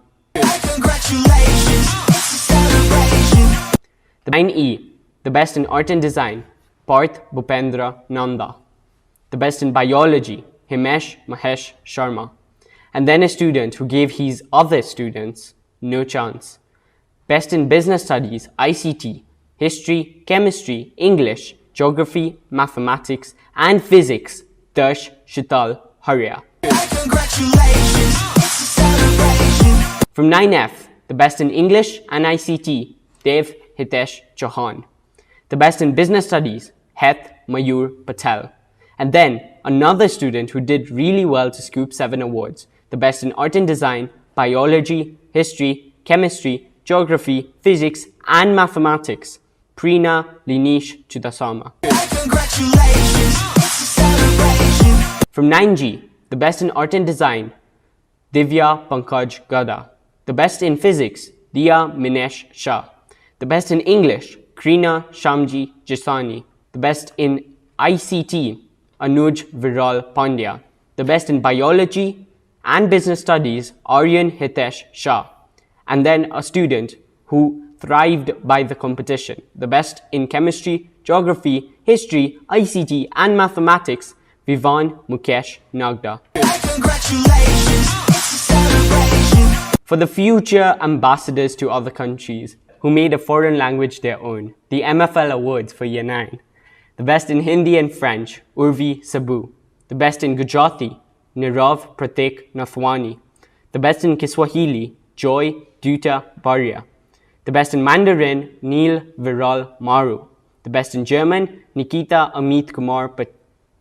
The 9E, the best in art and design, Parth Bhupendra Nanda. The best in biology, Himesh Mahesh Sharma. And then a student who gave his other students no chance. Best in business studies, ICT, history, chemistry, English, geography, mathematics, and physics, Darsh Shital Harya. From 9F, the best in English and ICT, Dev Hitesh Chauhan. The best in business studies, Heth Mayur Patel. And then another student who did really well to scoop 7 awards. The best in art and design, biology, history, chemistry, geography, physics, and mathematics, Preena Linish Chudasama. From 9G, the best in art and design, Divya Pankaj Gada. The best in physics, Diya Minesh Shah. The best in English, Krina Shamji Jisani. The best in ICT, Anuj Viral Pandya. The best in biology and business studies, Aryan Hitesh Shah. And then a student who thrived by the competition. The best in chemistry, geography, history, ICT, and mathematics, Vivan Mukesh Nagda. For the future ambassadors to other countries who made a foreign language their own, the MFL Awards for Year 9. The best in Hindi and French, Urvi Sabu. The best in Gujarati, Nirav Pratik Nathwani. The best in Kiswahili, Joy Duta Baria. The best in Mandarin, Neil Viral Maru. The best in German, Nikita Amit Kumar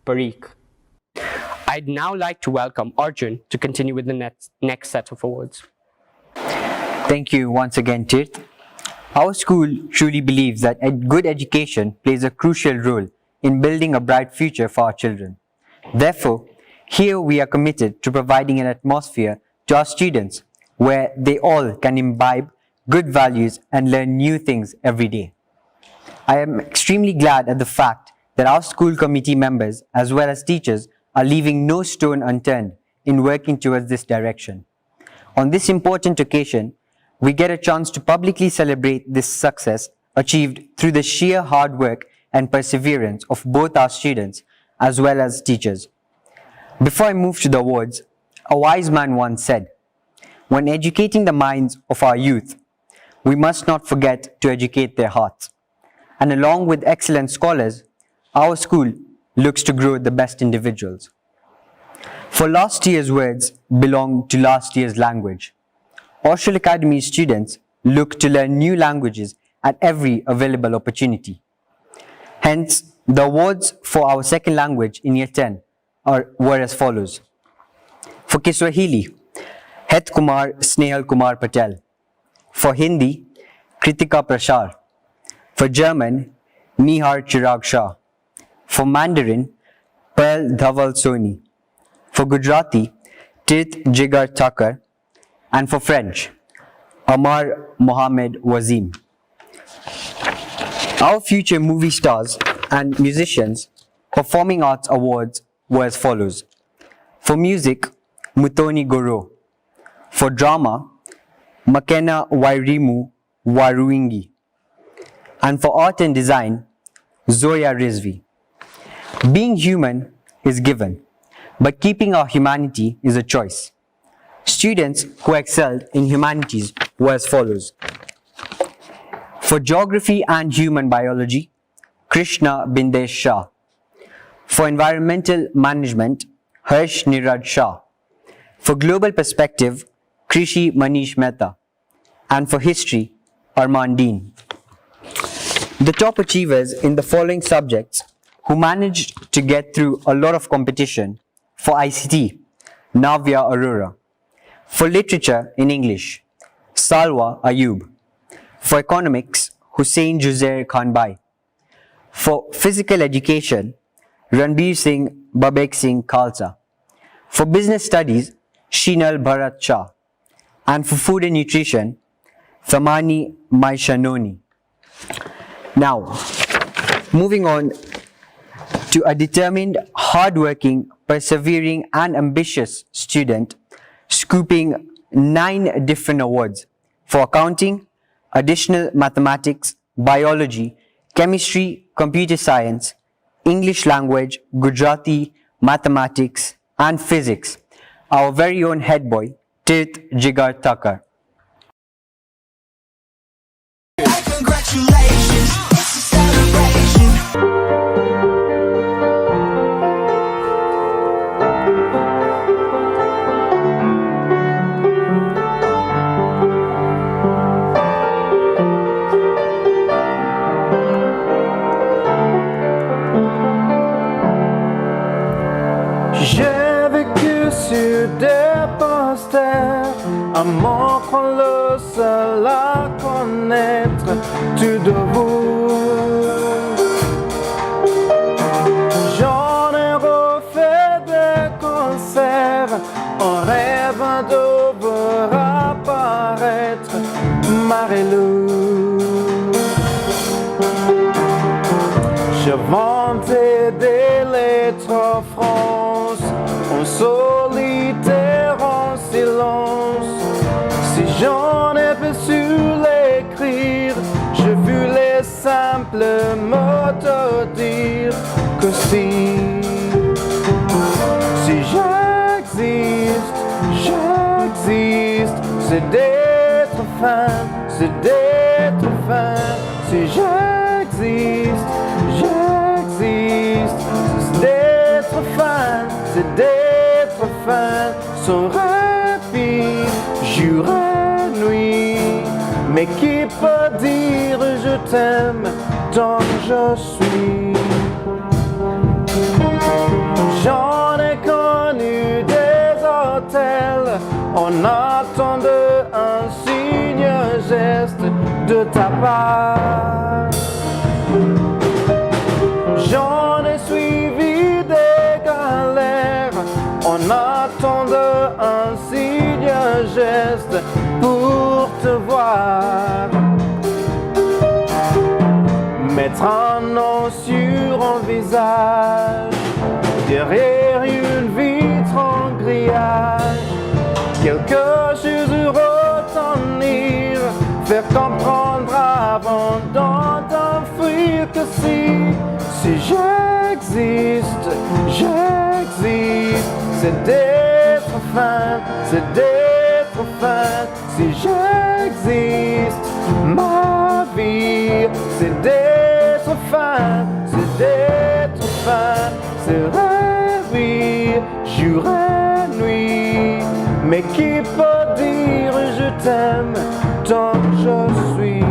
Parikh. I'd now like to welcome Arjun to continue with the next set of awards. Thank you once again, Tirth. Our school truly believes that a good education plays a crucial role in building a bright future for our children. Therefore, here we are committed to providing an atmosphere to our students where they all can imbibe good values and learn new things every day. I am extremely glad at the fact that our school committee members as well as teachers are leaving no stone unturned in working towards this direction. On this important occasion, we get a chance to publicly celebrate this success achieved through the sheer hard work and perseverance of both our students as well as teachers. Before I move to the awards, a wise man once said, "When educating the minds of our youth, we must not forget to educate their hearts." And along with excellent scholars, our school looks to grow the best individuals. For last year's words belong to last year's language. Oshwal Academy students look to learn new languages at every available opportunity. Hence, the awards for our second language in Year 10 were as follows. For Kiswahili, Het Kumar Snehal Kumar Patel. For Hindi, Kritika Prashar. For German, Nihar Chirag Shah. For Mandarin, Pearl Dhaval Soni. For Gujarati, Tirth Jigar Thakur. And for French, Amar Mohamed Wazim. Our future movie stars and musicians, Performing Arts Awards were as follows. For music, Muthoni Goro. For drama, Makena Wairimu Waruingi. And for art and design, Zoya Rizvi. Being human is given, but keeping our humanity is a choice. Students who excelled in humanities were as follows. For geography and human biology, Krishna Bindesh Shah. For environmental management, Harsh Niraj Shah. For global perspective, Krishi Manish Mehta. And for history, Arman Dean. The top achievers in the following subjects who managed to get through a lot of competition: for ICT, Navya Arora. For literature in English, Salwa Ayub. For economics, Hussein Juzair Khanbai. For physical education, Ranbir Singh Babek Singh Khalsa. For business studies, Shinal Bharat Shah. And for food and nutrition, Famani Maishanoni. Now, moving on to a determined, hardworking, persevering and ambitious student, scooping 9 different awards for accounting, additional mathematics, biology, chemistry, computer science, English language, Gujarati, mathematics and physics. Our very own head boy, Tirth Jigar Thakkar. Congratulations, it's a celebration. J'ai vécu sur des posters, un mot qu'on le seul à connaître, tout de vous. J'en ai refait des concerts, en rêve de voir apparaître Marie-Lou. Je vendais des lettres en France, en solitaire, en silence. Si j'en ai pu su l'écrire, je voulais simplement te dire que si j'existe, c'est d'être fin, c'est d'être fin. Si j'existe, c'est d'être fin, c'est d'être fin. Sans répit, jour et nuit. Mais qui peut dire je t'aime tant que je suis? J'en ai connu des hôtels en attendant un signe, un geste de ta part. J'en ai suivi des galères en attendant un signe, un geste pour te voir. Mettre un nom sur un visage, derrière une vitre en grillage, quelque chose retenir, faire comprendre avant d'en t'enfuir que si j'existe, c'est d'être fin, c'est d'être fin. Si j'existe, ma vie, c'est d'être fin, c'est d'être fin. C'est rêver, jour et nuit. Mais qui peut dire je t'aime tant que je suis?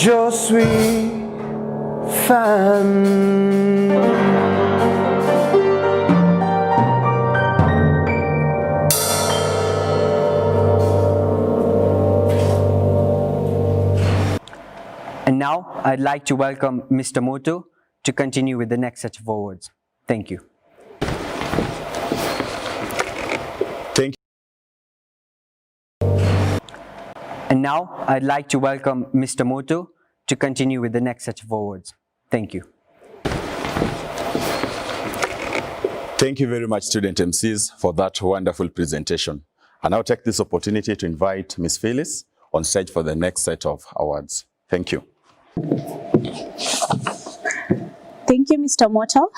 Je suis fan. And now I'd like to welcome Mr. Moto to continue with the next set of awards. Thank you. Thank you. And now I'd like to welcome Mr. Moto to continue with the next set of awards. Thank you. Thank you very much, student MCs, for that wonderful presentation. I now take this opportunity to invite Ms. Phyllis on stage for the next set of awards. Thank you. Thank you, Mr. Moto.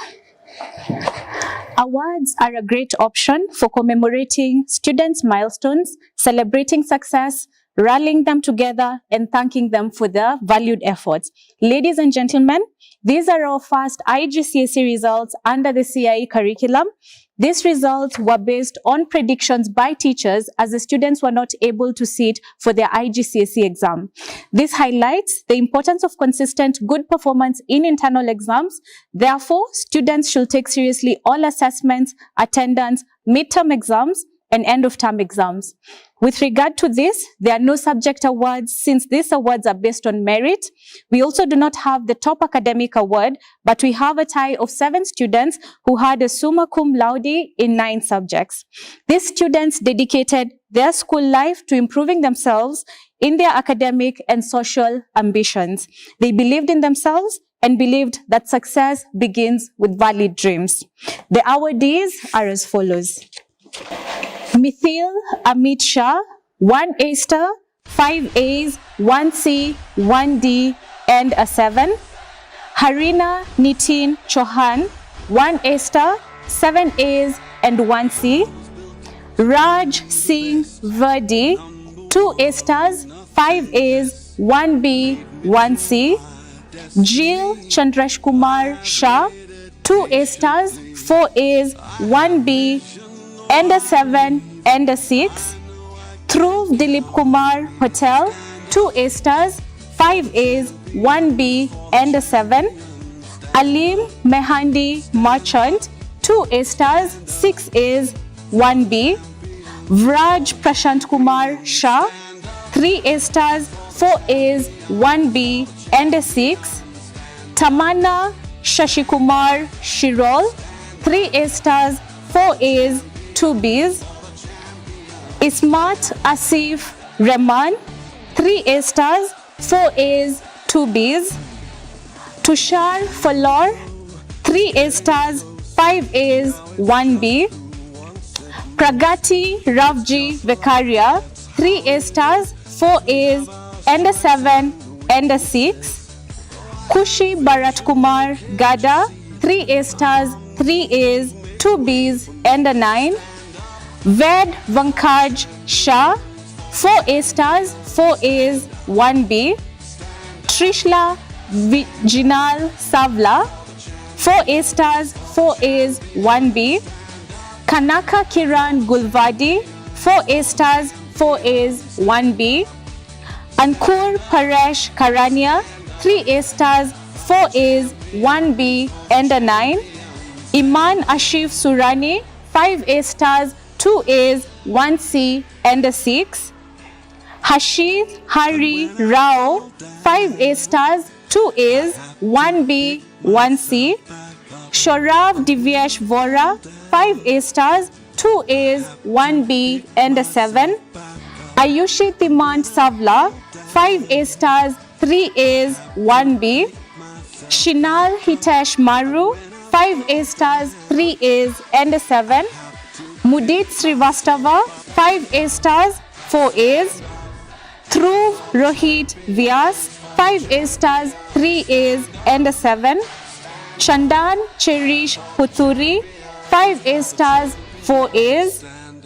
Awards are a great option for commemorating students' milestones, celebrating success, rallying them together, and thanking them for their valued efforts. Ladies and gentlemen, these are our first IGCSE results under the CIE curriculum. These results were based on predictions by teachers as the students were not able to sit for their IGCSE exam. This highlights the importance of consistent good performance in internal exams. Therefore, students should take seriously all assessments, attendance, midterm exams, and end-of-term exams. With regard to this, there are no subject awards since these awards are based on merit. We also do not have the top academic award, but we have a tie of 7 students who had a summa cum laude in 9 subjects. These students dedicated their school life to improving themselves in their academic and social ambitions. They believed in themselves and believed that success begins with valid dreams. The awardees are as follows. Mithil Amit Shah, 1 A star, 5 A's, 1 C, 1 D, and a 7. Harina Nitin Chauhan, 1 A star, 7 A's, and 1 C. Raj Singh Verdi, 2 A stars, 5 A's, 1 B, 1 C. Jill Chandrash Kumar Shah, 2 A stars, 4 A's, 1 B, and a 7 and a 6. Dhruv Dilip Kumar Patel, 2 A stars, 5 A's, 1 B, and a 7. Alim Mehandi Merchant, 2 A stars, 6 A's, 1 B. Vraj Prashant Kumar Shah, 3 A stars, 4 A's, 1 B, and a 6. Tamana Shashikumar Shirol, 3 A stars, 4 A's, 2 B's. Ismat Asif Rahman, 3 A stars, 4 A's, 2 B's. Tushar Falor, 3 A stars, 5 A's, 1 B. Pragati Ravji Vekaria, 3 A stars, 4 A's, and a 7 and a 6. Kushi Bharat Kumar Gada, 3 A stars, 3 A's, 2 B's, and a 9. Ved Vankaj Shah, 4 A stars, 4 A's, 1 B. Trishla Jinal Savla, 4 A stars, 4 A's, 1 B. Kanaka Kiran Gulvadi, 4 A stars, 4 A's, 1 B. Ankur Paresh Karania, 3 A stars, 4 A's, 1 B, and a 9. Iman Ashif Surani, 5 A stars, 2 A's, 1 C, and a 6. Hashid Hari Rao, 5 A stars, 2 A's, 1 B, 1 C. Shorav Divyesh Vora, 5 A stars, 2 A's, 1 B, and a 7. Ayushi Timant Savla, 5 A stars, 3 A's, 1 B. Shinal Hitesh Maru, 5 A stars, 3 A's, and a 7. Mudit Srivastava, 5 A stars, 4 A's. Dhruv Rohit Vyas, 5 A stars, 3 A's, and a 7. Chandan Cherish Puturi, 5 A stars, 4 A's.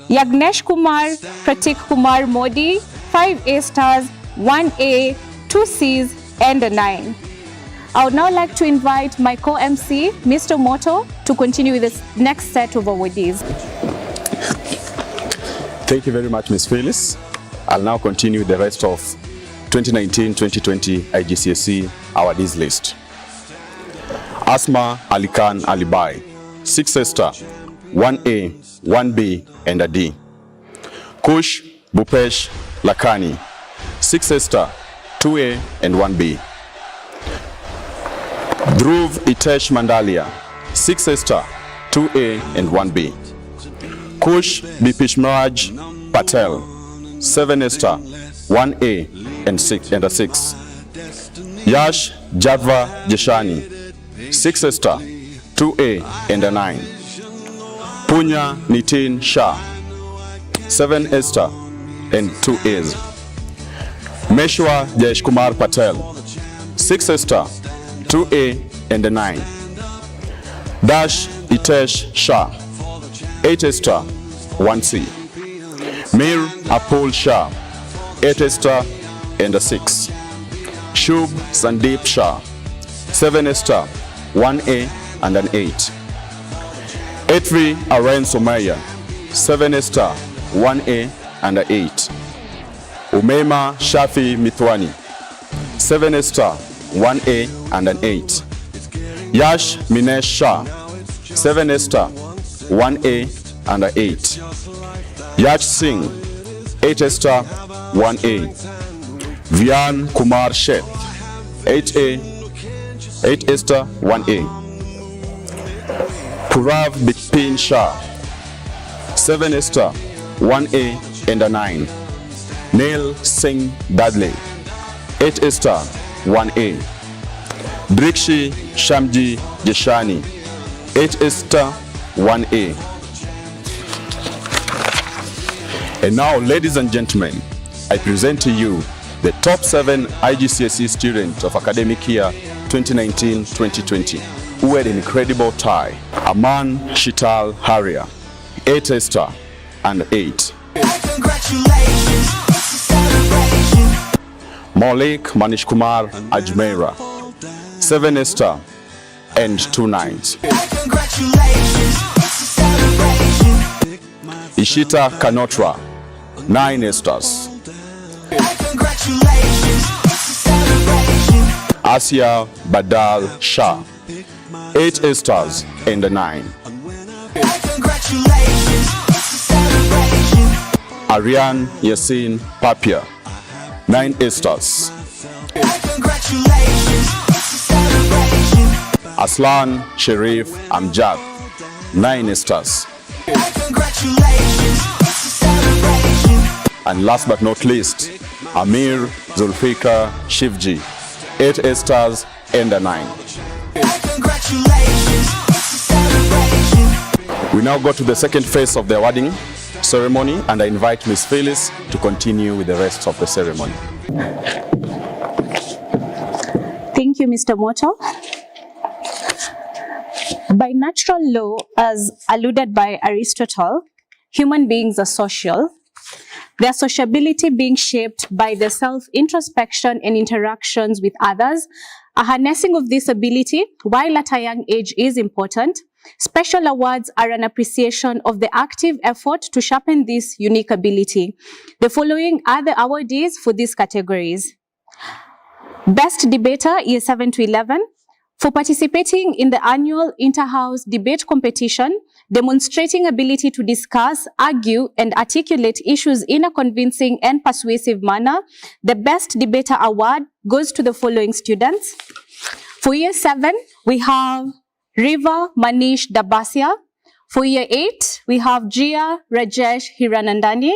Yagnesh Kumar Pratik Kumar Modi, 5 A stars, 1 A, 2 C's, and a 9. I would now like to invite my co-MC, Mr. Moto, to continue with this next set of awardees. Thank you very much, Ms. Phyllis. I'll now continue the rest of 2019-2020 IGCSE awardees list. Asma Alikan Alibai, 6 A star, 1 A, 1 B, and a D. Kush Bupesh Lakani, 6 A star, 2 A, and 1 B. Dhruv Itesh Mandalia, 6A star, 2A and 1B. Kush Bipishmaraj Patel, 7A star, 1A and a 6. Yash Jadva Jeshani, 6A star, 2A and a 9. Punya Nitin Shah, 7A star and 2 A's. Meshwa Jayesh Kumar Patel, 6A star, 2A and a 9. Dash Itesh Shah, 8A star, 1C. Mir Apol Shah, 8A star and a 6. Shubh Sandeep Shah, 7A star, 1A and an 8. Etri Arain Somaya, 7A star, 1A and an 8. Umema Shafi Mithwani, 7A star, 1A and an 8. Yash Minesh Shah, 7A star, 1A and an 8. Yash Singh, 8A star, 1A. Vian Kumar Sheth, 8A star, 1A. Purav Bipin Shah, 7A star, 1A and a 9. Neil Singh Dudley, 8A star, 1A. Drikshi Shamji Jeshani, 8A star, 1A. And now, ladies and gentlemen, I present to you the top 7 IGCSE students of academic year 2019-2020 who had an incredible tie. Aman Shital Haria, 8A star and 8. Maulik Manish Kumar Ajmera, 7A star and 2 9s. Ishita Kanotra, 9A stars. Asia Badal Shah, 8A stars and a 9. Aryan Yasin Papia, 9A stars. Aslan Sharif Amjad, 9A stars. And last but not least, Amir Zulfikar Shivji, 8A stars and a 9. We now go to the second phase of the awarding ceremony, and I invite Ms. Phyllis to continue with the rest of the ceremony. Thank you, Mr. Moto. By natural law, as alluded by Aristotle, human beings are social, their sociability being shaped by the self-introspection and interactions with others. A harnessing of this ability, while at a young age, is important. Special awards are an appreciation of the active effort to sharpen this unique ability. The following are the awardees for these categories. Best Debater, Year 7 to 11, for participating in the annual Inter-House Debate Competition, demonstrating ability to discuss, argue, and articulate issues in a convincing and persuasive manner. The Best Debater Award goes to the following students. For Year 7, we have Riva Manish Dabasia. For Year 8, we have Jia Rajesh Hiranandani.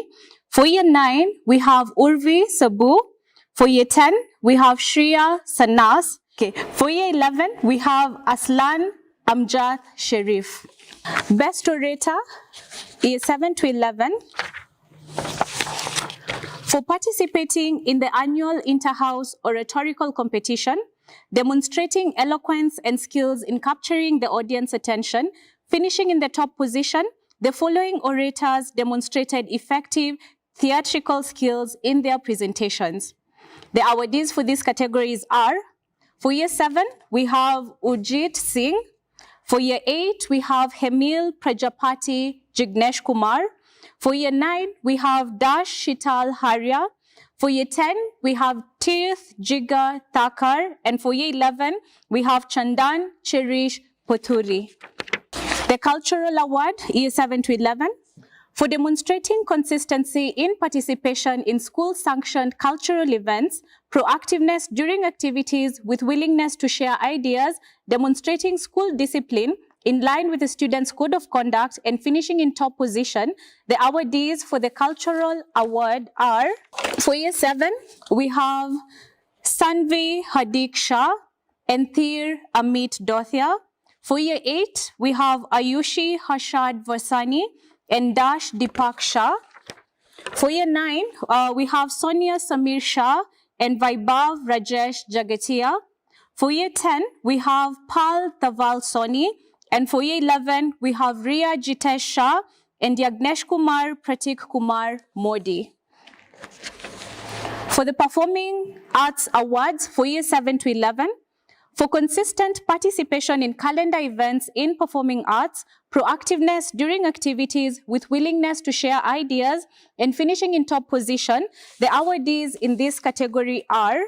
For Year 9, we have Urvi Sabu. For Year 10, we have Shriya Sanas. Okay. For Year 11, we have Aslan Amjad Sharif. Best Orator, Year 7 to 11. For participating in the annual Inter-House Oratorical Competition, demonstrating eloquence and skills in capturing the audience attention, finishing in the top position, the following orators demonstrated effective theatrical skills in their presentations. The awardees for these categories are, for Year 7, we have Ujit Singh. For Year 8, we have Hemil Prajapati Jignesh Kumar. For Year 9, we have Dash Shital Haria. For Year 10, we have Tirth Jiga Thakar. And for Year 11, we have Chandan Cherish Pothuri. The Cultural Award, Year 7 to 11. for demonstrating consistency in participation in school-sanctioned cultural events, proactiveness during activities with willingness to share ideas, demonstrating school discipline in line with the students' code of conduct, and finishing in top position. The awardees for the cultural award are, for year 7, we have Sanvi Hadik Shah and Thir Amit Dothia. For year 8, we have Ayushi Hashad Vasani and Dash Deepak Shah. For year 9, we have Sonia Samir Shah and Vaibhav Rajesh Jagatia. For year 10, we have Pal Taval Soni. And for year 11, we have Ria Jitesh Shah and Yagnesh Kumar Pratik Kumar Modi. For the Performing Arts Awards for year 7 to 11, for consistent participation in calendar events in performing arts, proactiveness during activities with willingness to share ideas, and finishing in top position, the awardees in this category are,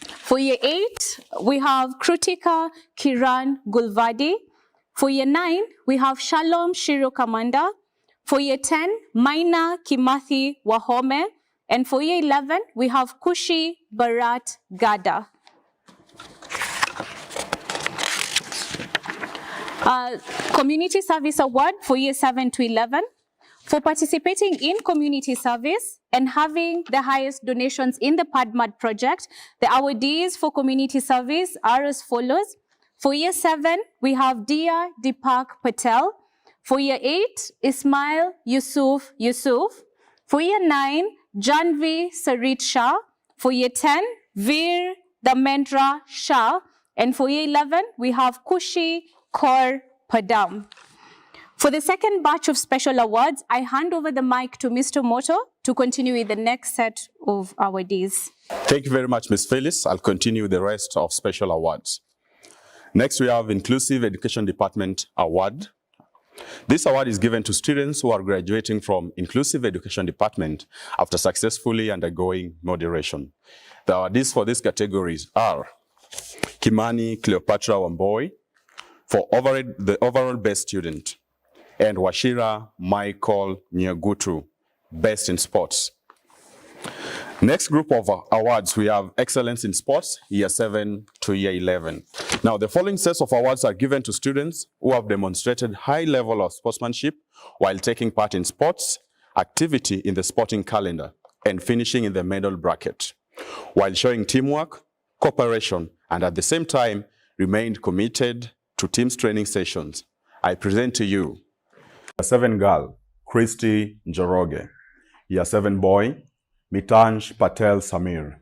for year 8, we have Krutika Kiran Gulvadi. For year 9, we have Shalom Shiro Kamanda. For year 10, Maina Kimathi Wahome. And for year 11, we have Kushi Bharat Gada. Community Service Award for year 7 to 11. For participating in community service and having the highest donations in the PADMAD project, the awardees for community service are as follows. For year 7, we have Dia Deepak Patel. For year 8, Ismail Yusuf. For year 9, Janvi Sarit Shah. For year 10, Veer Damendra Shah. And for year 11, we have Kushi Kaur Padam. For the second batch of special awards, I hand over the mic to Mr. Moto to continue with the next set of awardees. Thank you very much, Ms. Phyllis. I'll continue with the rest of special awards. Next, we have Inclusive Education Department Award. This award is given to students who are graduating from Inclusive Education Department after successfully undergoing moderation. The awardees for these categories are Kimani Cleopatra Wamboi for the overall best student, and Washira Michael Nyagutu, Best in Sports. Next group of awards, we have Excellence in Sports, Year 7 to Year 11. Now, the following sets of awards are given to students who have demonstrated high level of sportsmanship while taking part in sports, activity in the sporting calendar, and finishing in the medal bracket, while showing teamwork, cooperation, and at the same time, remained committed to teams training sessions. I present to you Year 7 girl, Christy Njoroge. Year 7 boy, Mitansh Patel Samir.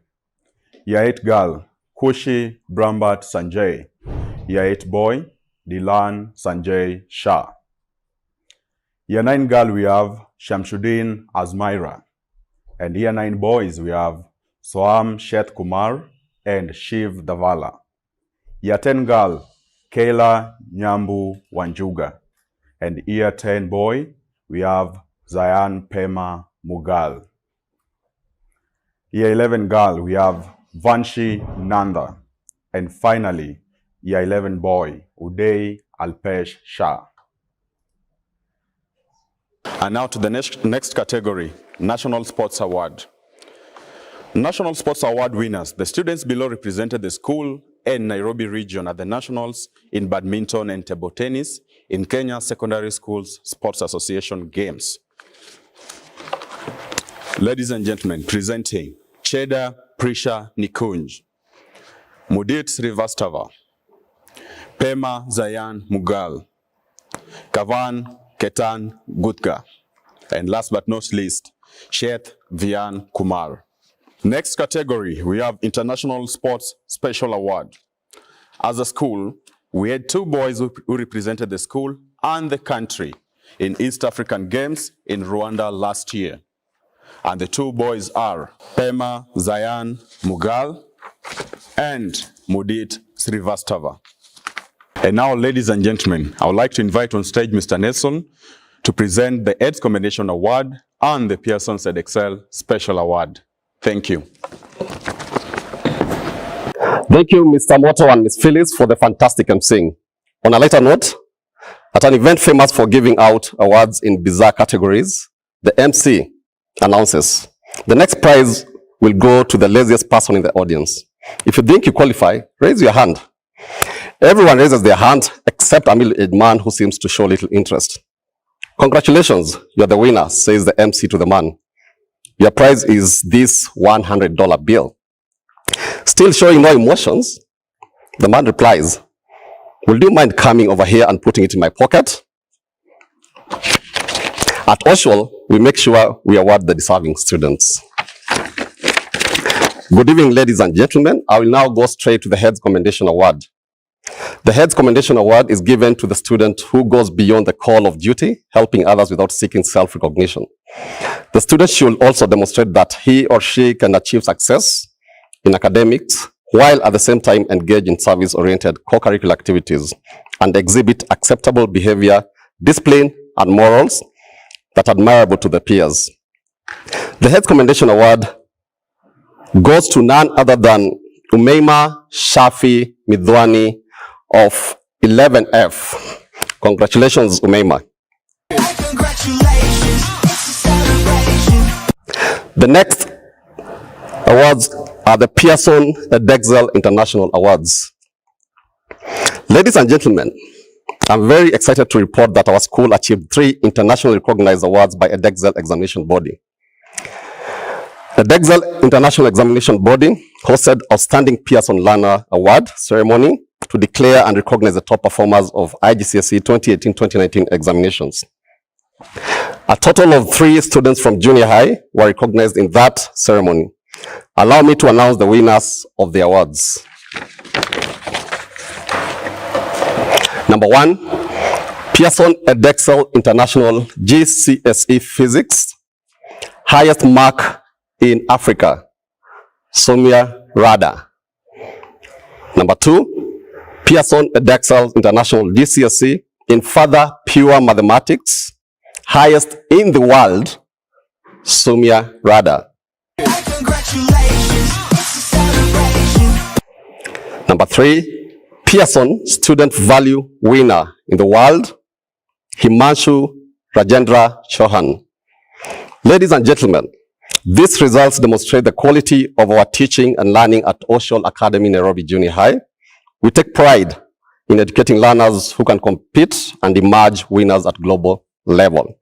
Year 8 girl, Kushi Brambat Sanjay. Year 8 boy, Dilan Sanjay Shah. Year 9 girl, we have Shamshuddin Azmaira. And year 9 boys, we have Soam Shet Kumar and Shiv Davala. Year 10 girl, Kayla Nyambu Wanjuga. And year 10 boy, we have Zayan Pema Mughal. Year 11 girl, we have Vanshi Nanda. And finally, year 11 boy, Uday Alpesh Shah. And now to the next category, National Sports Award. National Sports Award winners. The students below represented the school and Nairobi region at the Nationals in badminton and table tennis in Kenya Secondary Schools Sports Association Games. Ladies and gentlemen, presenting Cheda Prisha Nikunj, Mudit Srivastava, Pema Zayan Mughal, Kavan Ketan Gutka, and last but not least, Shet Vian Kumar. Next category, we have International Sports Special Award. As a school, we had 2 boys who represented the school and the country in East African Games in Rwanda last year. And the 2 boys are Pema Zayan Mughal and Mudit Srivastava. And now, ladies and gentlemen, I would like to invite on stage Mr. Nelson to present the AIDS Commendation Award and the Pearson Excel Special Award. Thank you. Thank you, Mr. Moto and Ms. Phyllis, for the fantastic emceeing. On a lighter note, At an event famous for giving out awards in bizarre categories, the MC announces, the next prize will go to the laziest person in the audience. If you think you qualify, raise your hand. Everyone raises their hand except a middle-aged man who seems to show little interest. Congratulations, you're the winner, says the MC to the man. Your prize is this $100 bill. Still showing no emotions, the man replies, would you mind coming over here and putting it in my pocket? At Oshwal, we make sure we award the deserving students. Good evening, ladies and gentlemen. I will now go straight to the Heads Commendation Award. The Heads Commendation Award is given to the student who goes beyond the call of duty, helping others without seeking self-recognition. The student should also demonstrate that he or she can achieve success in academics while at the same time engage in service-oriented co-curricular activities and exhibit acceptable behavior, discipline, and morals that are admirable to the peers. The Heads Commendation Award goes to none other than Umeima Shafi Midwani of 11F. Congratulations, Umeima. The next awards are the Pearson Edexcel International Awards. Ladies and gentlemen, I'm very excited to report that our school achieved 3 internationally recognized awards by Edexcel Examination Body. Edexcel International Examination Body hosted Outstanding Pearson Learner Award ceremony to declare and recognize the top performers of IGCSE 2018-2019 examinations. A total of 3 students from junior high were recognized in that ceremony. Allow me to announce the winners of the awards. Number 1, Pearson Edexcel International GCSE Physics, highest mark in Africa, Somia Rada. Number 2, Pearson Edexcel International GCSE in further pure mathematics, highest in the world, Somia Rada. Number 3, Pearson Student Value Winner in the world, Himanshu Rajendra Chauhan. Ladies and gentlemen, these results demonstrate the quality of our teaching and learning at Oshwal Academy Nairobi Junior High. We take pride in educating learners who can compete and emerge winners at global level.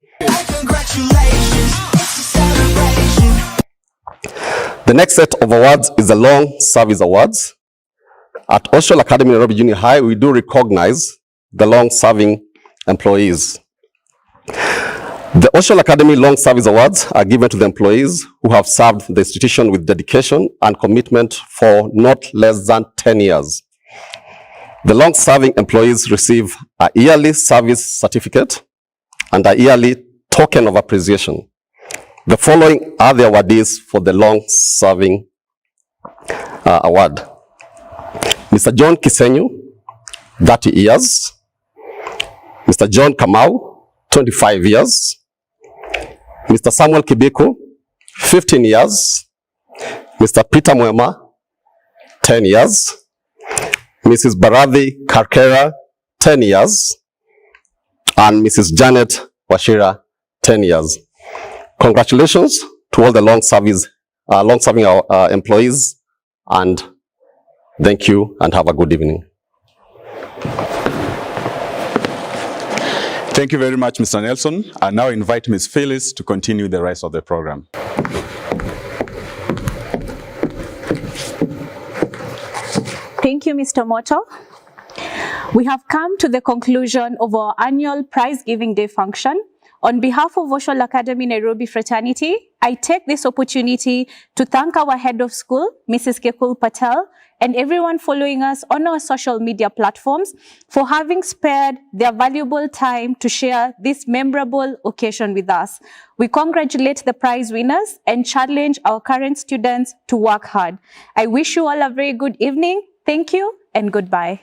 The next set of awards is the Long Service Awards. At Oshwal Academy Nairobi Junior High, we do recognize the long-serving employees. The Oshwal Academy Long Service Awards are given to the employees who have served the institution with dedication and commitment for not less than 10 years. The long-serving employees receive a yearly service certificate and a yearly token of appreciation. The following are the awardees for the long-serving award. Mr. John Kisenyu, 30 years. Mr. John Kamau, 25 years. Mr. Samuel Kibiku, 15 years. Mr. Peter Mwema, 10 years. Mrs. Baradhi Karkera, 10 years. And Mrs. Janet Washira, 10 years. Congratulations to all the long-serving employees, and thank you and have a good evening. Thank you very much, Mr. Nelson. I now invite Ms. Phyllis to continue the rest of the program. Thank you, Mr. Moto. We have come to the conclusion of our annual prize giving day function. On behalf of Oshwal Academy Nairobi Fraternity, I take this opportunity to thank our head of school, Mrs. Kekul Patel, and everyone following us on our social media platforms for having spared their valuable time to share this memorable occasion with us. We congratulate the prize winners and challenge our current students to work hard. I wish you all a very good evening. Thank you and goodbye.